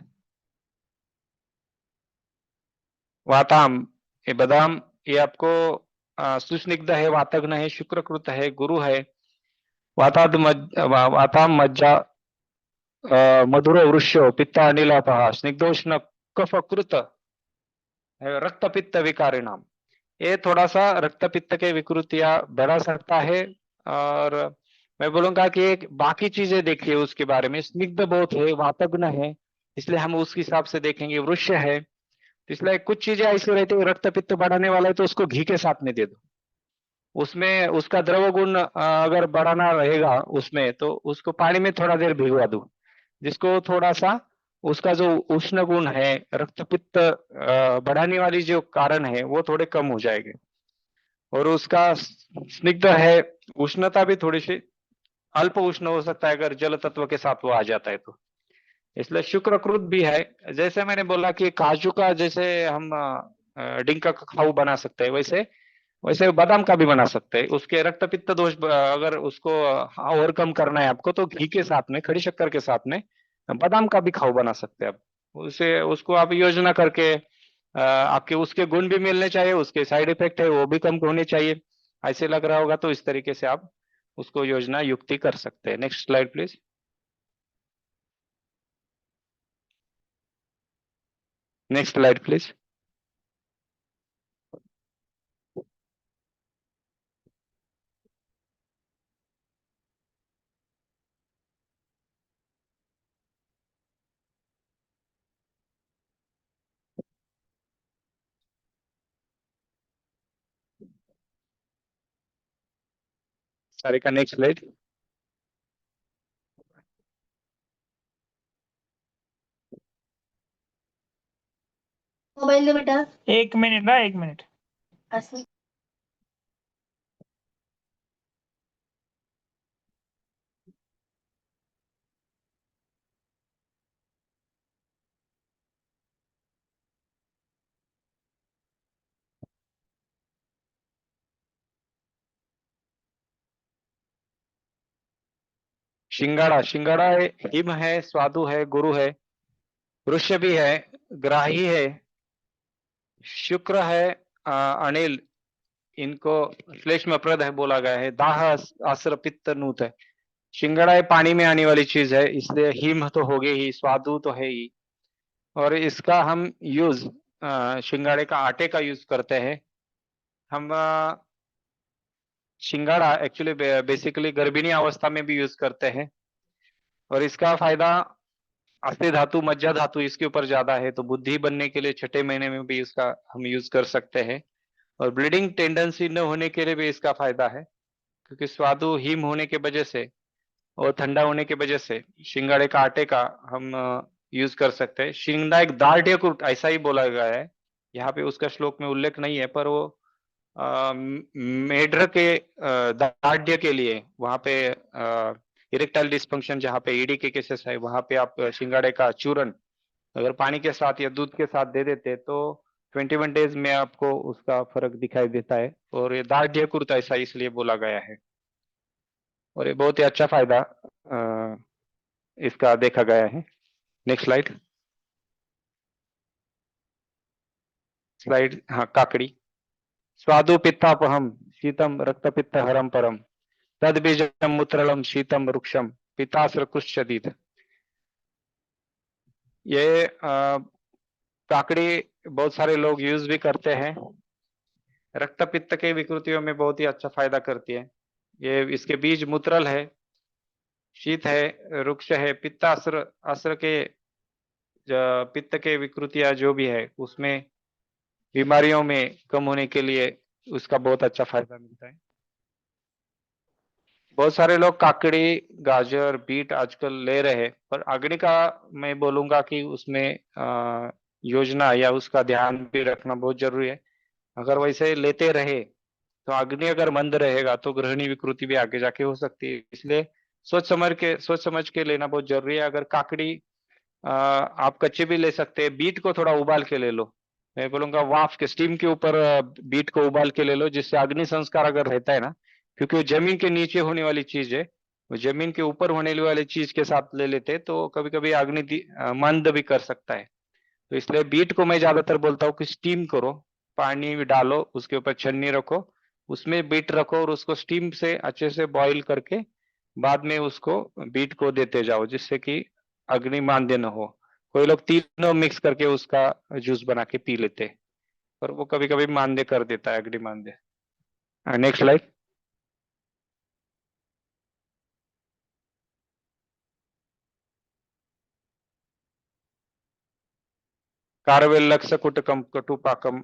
वाताम, ये बादाम ये आपको सुस्निग्ध है, वातग्न है, शुक्रकृत है, गुरु है। वाताम मज्जा मधुर वृक्ष पित्ता अनिलापः स्निग्धोष्ण कफकृत रक्तपित्त विकारिणाम, ये थोड़ा सा रक्तपित्त के विकृतियां बढ़ा सकता है। और मैं बोलूंगा कि एक बाकी चीजें देखिए उसके बारे में, स्निग्ध बहुत है, वातग्न है, इसलिए हम उस हिसाब से देखेंगे। वृक्ष है, इसलिए कुछ चीजें ऐसी रहती है, रक्त पित्त बढ़ाने वाला है तो उसको घी के साथ में दे दो, उसमें उसका द्रव गुण अगर बढ़ाना रहेगा उसमें तो उसको पानी में थोड़ा देर भिगवा दो, जिसको थोड़ा सा उसका जो उष्ण गुण है, रक्त पित्त बढ़ाने वाली जो कारण है वो थोड़े कम हो जाएंगे, और उसका स्निग्ध है, उष्णता भी थोड़ी सी अल्प उष्ण हो सकता है अगर जल तत्व के साथ वो आ जाता है तो। इसलिए शुक्रकृत भी है, जैसे मैंने बोला कि काजू का जैसे हम डिंका का खाऊ बना सकते हैं, वैसे वैसे बादाम का भी बना सकते हैं। उसके रक्त पित्त दोष अगर उसको ओवरकम करना है आपको तो घी के साथ में, खड़ी शक्कर के साथ में बादाम का भी खाऊ बना सकते हैं आप। उसे उसको आप योजना करके आपके उसके गुण भी मिलने चाहिए, उसके साइड इफेक्ट है वो भी कम होने चाहिए, ऐसे लग रहा होगा तो इस तरीके से आप उसको योजना युक्ति कर सकते हैं। Next slide please. Next slide please. सारे का नेक्स्ट स्लाइड। मोबाईल दे बेटा. 1 मिनिट ना, 1 मिनिट. असं शिंगाड़ा, शिंगाड़ा हिम है, स्वादु है, गुरु है, वृक्ष भी है, ग्राही है, शुक्र है, अनिल, इनको श्लेष्म प्रद है बोला गया है, दाह आश्र पित्त नूत है। शिंगड़ा ये पानी में आने वाली चीज है, इसलिए हिम तो हो गई ही, स्वादु तो है ही, और इसका हम यूज शिंगाड़े का आटे का यूज करते हैं हम। शिंगाड़ा एक्चुअली बेसिकली गर्भिणी अवस्था में भी यूज करते हैं, और इसका फायदा अस्थि धातु, मज्जा धातु इसके ऊपर ज्यादा है, तो बुद्धि बनने के लिए छठे महीने में भी इसका हम यूज कर सकते हैं, और ब्लीडिंग टेंडेंसी न होने के लिए भी इसका फायदा है, क्योंकि स्वादु हिम होने के वजह से और ठंडा होने की वजह से शिंगाड़े का आटे का हम यूज कर सकते हैं। शिंगड़ा एक दार्ढ्यकृत ऐसा ही बोला गया है, यहाँ पे उसका श्लोक में उल्लेख नहीं है, पर वो मेढ्र के दार्ढ्य के लिए वहां पे इरेक्टाइल डिस्फंक्शन जहाँ पे ईडी के केसेस है वहां पे आप शिंगाड़े का चूरन अगर पानी के साथ या दूध के साथ दे देते तो 21 डेज में आपको उसका फर्क दिखाई देता है, और ये दार्ढ्यकृत ऐसा इसलिए बोला गया है, और ये बहुत ही अच्छा फायदा इसका देखा गया है। Next slide. स्लाइड, हाँ, काकड़ी, स्वादु पित्तापहम शीतम रक्त पित्त हरम परम तद बीजम मूत्रलम शीतम वृक्षम पिताश्र कुशदीद। ये काकड़ी बहुत सारे लोग यूज भी करते हैं, रक्त पित्त के विकृतियों में बहुत ही अच्छा फायदा करती है। ये इसके बीज मूत्रल है, शीत है, वृक्ष है, पित्ताश्र अस्र के पित्त के विकृतियां जो भी है उसमें बीमारियों में कम होने के लिए उसका बहुत अच्छा फायदा मिलता है। बहुत सारे लोग काकड़ी, गाजर, बीट आजकल ले रहे हैं, पर अग्नि का मैं बोलूंगा कि उसमें योजना या उसका ध्यान भी रखना बहुत जरूरी है। अगर वैसे लेते रहे तो अग्नि अगर मंद रहेगा तो गृहिणी विकृति भी आगे जाके हो सकती है, इसलिए सोच समझ के लेना बहुत जरूरी है। अगर काकड़ी आप कच्चे भी ले सकते हैं, बीट को थोड़ा उबाल के ले लो, मैं बोलूंगा वाफ के स्टीम के ऊपर बीट को उबाल के ले लो, जिससे अग्नि संस्कार अगर रहता है ना, क्योंकि वो जमीन के नीचे होने वाली चीज है, वो जमीन के ऊपर होने वाली चीज के साथ ले लेते तो कभी कभी अग्नि मंद भी कर सकता है। तो इसलिए बीट को मैं ज्यादातर बोलता हूँ कि स्टीम करो, पानी भी डालो, उसके ऊपर छन्नी रखो, उसमें बीट रखो और उसको स्टीम से अच्छे से बॉईल करके बाद में उसको बीट को देते जाओ, जिससे कि अग्नि मांद्य न हो। कोई लोग तीनों मिक्स करके उसका जूस बना के पी लेते हैं, पर वो कभी कभी मांद्य कर देता है, अग्नि मांद्य। Next slide. कारवेल्लक्षकुटकं कटुपाकं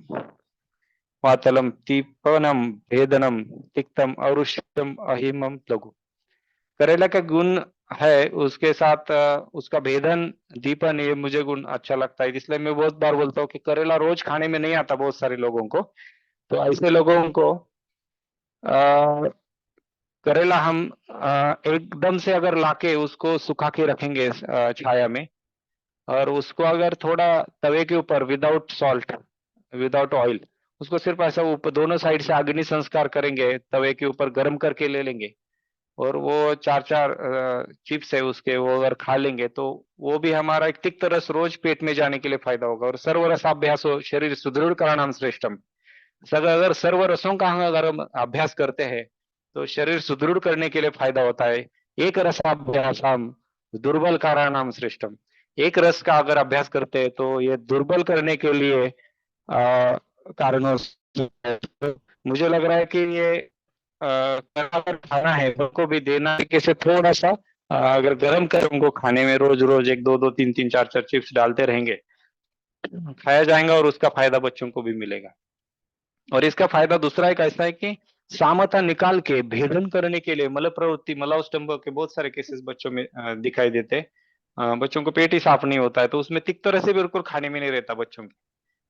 वातलम तीपनम भेदनम तिक्तम औरुष्यम अहिमम लघु। करेला का गुण है, उसके साथ उसका भेदन, दीपन, ये मुझे गुण अच्छा लगता है, इसलिए मैं बहुत बार बोलता हूँ कि करेला रोज खाने में नहीं आता बहुत सारे लोगों को। तो ऐसे लोगों को आ, करेला हम एकदम से अगर लाके उसको सुखा के रखेंगे छाया में, और उसको अगर थोड़ा तवे के ऊपर विदाउट सॉल्ट, विदाउट ऑयल, उसको सिर्फ ऐसा ऊपर दोनों साइड से अग्नि संस्कार करेंगे, तवे के ऊपर गर्म करके ले लेंगे, और वो चार चार चिप्स है उसके, वो अगर खा लेंगे तो वो भी हमारा एक तिक्त रस रोज पेट में जाने के लिए फायदा होगा। और सर्वरसाभ्यास हो शरीर सुदृढ़ करणाम श्रेष्ठम। अगर सर्व रसों का हम अगर हम अभ्यास करते हैं तो शरीर सुदृढ़ करने के लिए फायदा होता है। एक रसाभ्यास हम दुर्बल कारणाम श्रेष्ठम। एक रस का अगर अभ्यास करते हैं तो ये दुर्बल करने के लिए कारणों से, मुझे लग रहा है कि ये अगर खाना है उनको भी देना कैसे थोड़ा सा अगर गर्म कर उनको खाने में रोज रोज एक दो दो तीन तीन चार चार चिप्स डालते रहेंगे, खाया जाएगा और उसका फायदा बच्चों को भी मिलेगा। और इसका फायदा दूसरा एक ऐसा है कि सामता निकाल के भेदन करने के लिए मल प्रवृत्ति, मलावस्तंभ के बहुत सारे केसेस बच्चों में दिखाई देते हैं। बच्चों को पेट ही साफ नहीं होता है तो उसमें तिक्त रस भी बिल्कुल खाने में नहीं रहता बच्चों के,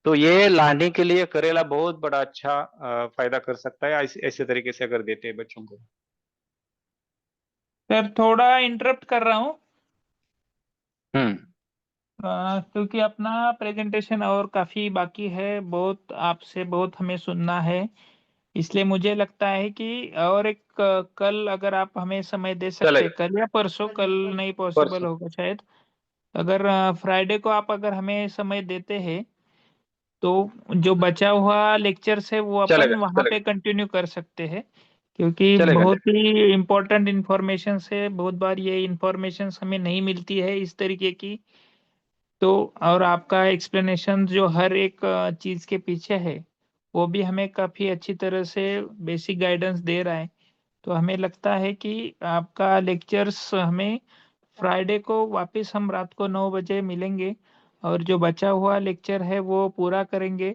तो ये लाने के लिए करेला बहुत बड़ा अच्छा फायदा कर सकता है ऐसे तरीके से अगर देते हैं बच्चों को। सर थोड़ा इंटरप्ट कर रहा हूँ हम्म। क्योंकि अपना प्रेजेंटेशन और काफी बाकी है, बहुत आपसे बहुत हमें सुनना है, इसलिए मुझे लगता है कि और एक कल अगर आप हमें समय दे सकते, चलेगा। कल या परसों, कल नहीं पॉसिबल परसों। होगा शायद, अगर फ्राइडे को आप अगर हमें समय देते हैं तो जो बचा हुआ लेक्चर्स है वो अपन चलेगा वहाँ पे चलेगा कंटिन्यू कर सकते हैं, क्योंकि चलेगा। बहुत ही इम्पोर्टेंट इंफॉर्मेशन है, बहुत बार ये इंफॉर्मेशन हमें नहीं मिलती है इस तरीके की। तो और आपका एक्सप्लेनेशन जो हर एक चीज के पीछे है वो भी हमें काफी अच्छी तरह से बेसिक गाइडेंस दे रहा है। तो हमें लगता है कि आपका लेक्चर्स हमें फ्राइडे को वापस हम रात को 9 बजे मिलेंगे और जो बचा हुआ लेक्चर है वो पूरा करेंगे।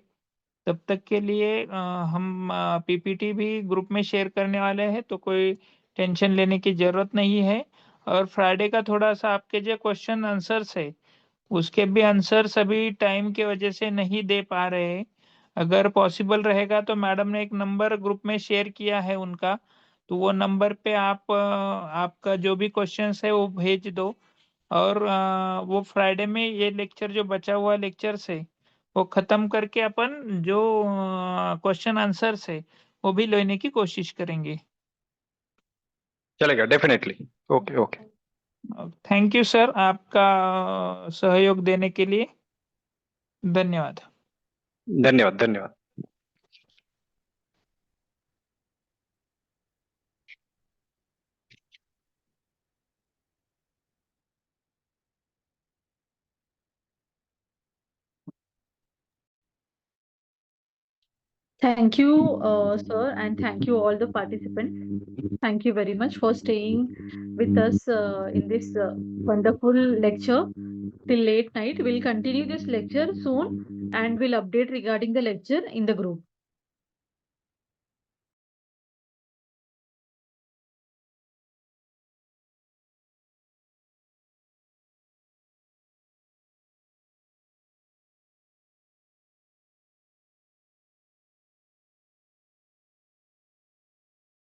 तब तक के लिए हम पीपीटी भी ग्रुप में शेयर करने वाले हैं, तो कोई टेंशन लेने की जरूरत नहीं है। और फ्राइडे का थोड़ा सा आपके जो क्वेश्चन आंसर्स है उसके भी आंसर सभी टाइम के वजह से नहीं दे पा रहे हैं। अगर पॉसिबल रहेगा तो मैडम ने एक नंबर ग्रुप में शेयर किया है उनका, तो वो नंबर पे आप आपका जो भी क्वेश्चंस है वो भेज दो। और वो फ्राइडे में ये लेक्चर जो बचा हुआ लेक्चर्स है वो खत्म करके अपन जो क्वेश्चन आंसर्स है वो भी लेने की कोशिश करेंगे। चलेगा definitely. Okay okay. Thank you sir आपका सहयोग देने के लिए, धन्यवाद। धन्यवाद धन्यवाद। Thank you, sir, and thank you all the participants. Thank you very much for staying with us in this wonderful lecture till late night. We'll continue this lecture soon and we'll update regarding the lecture in the group.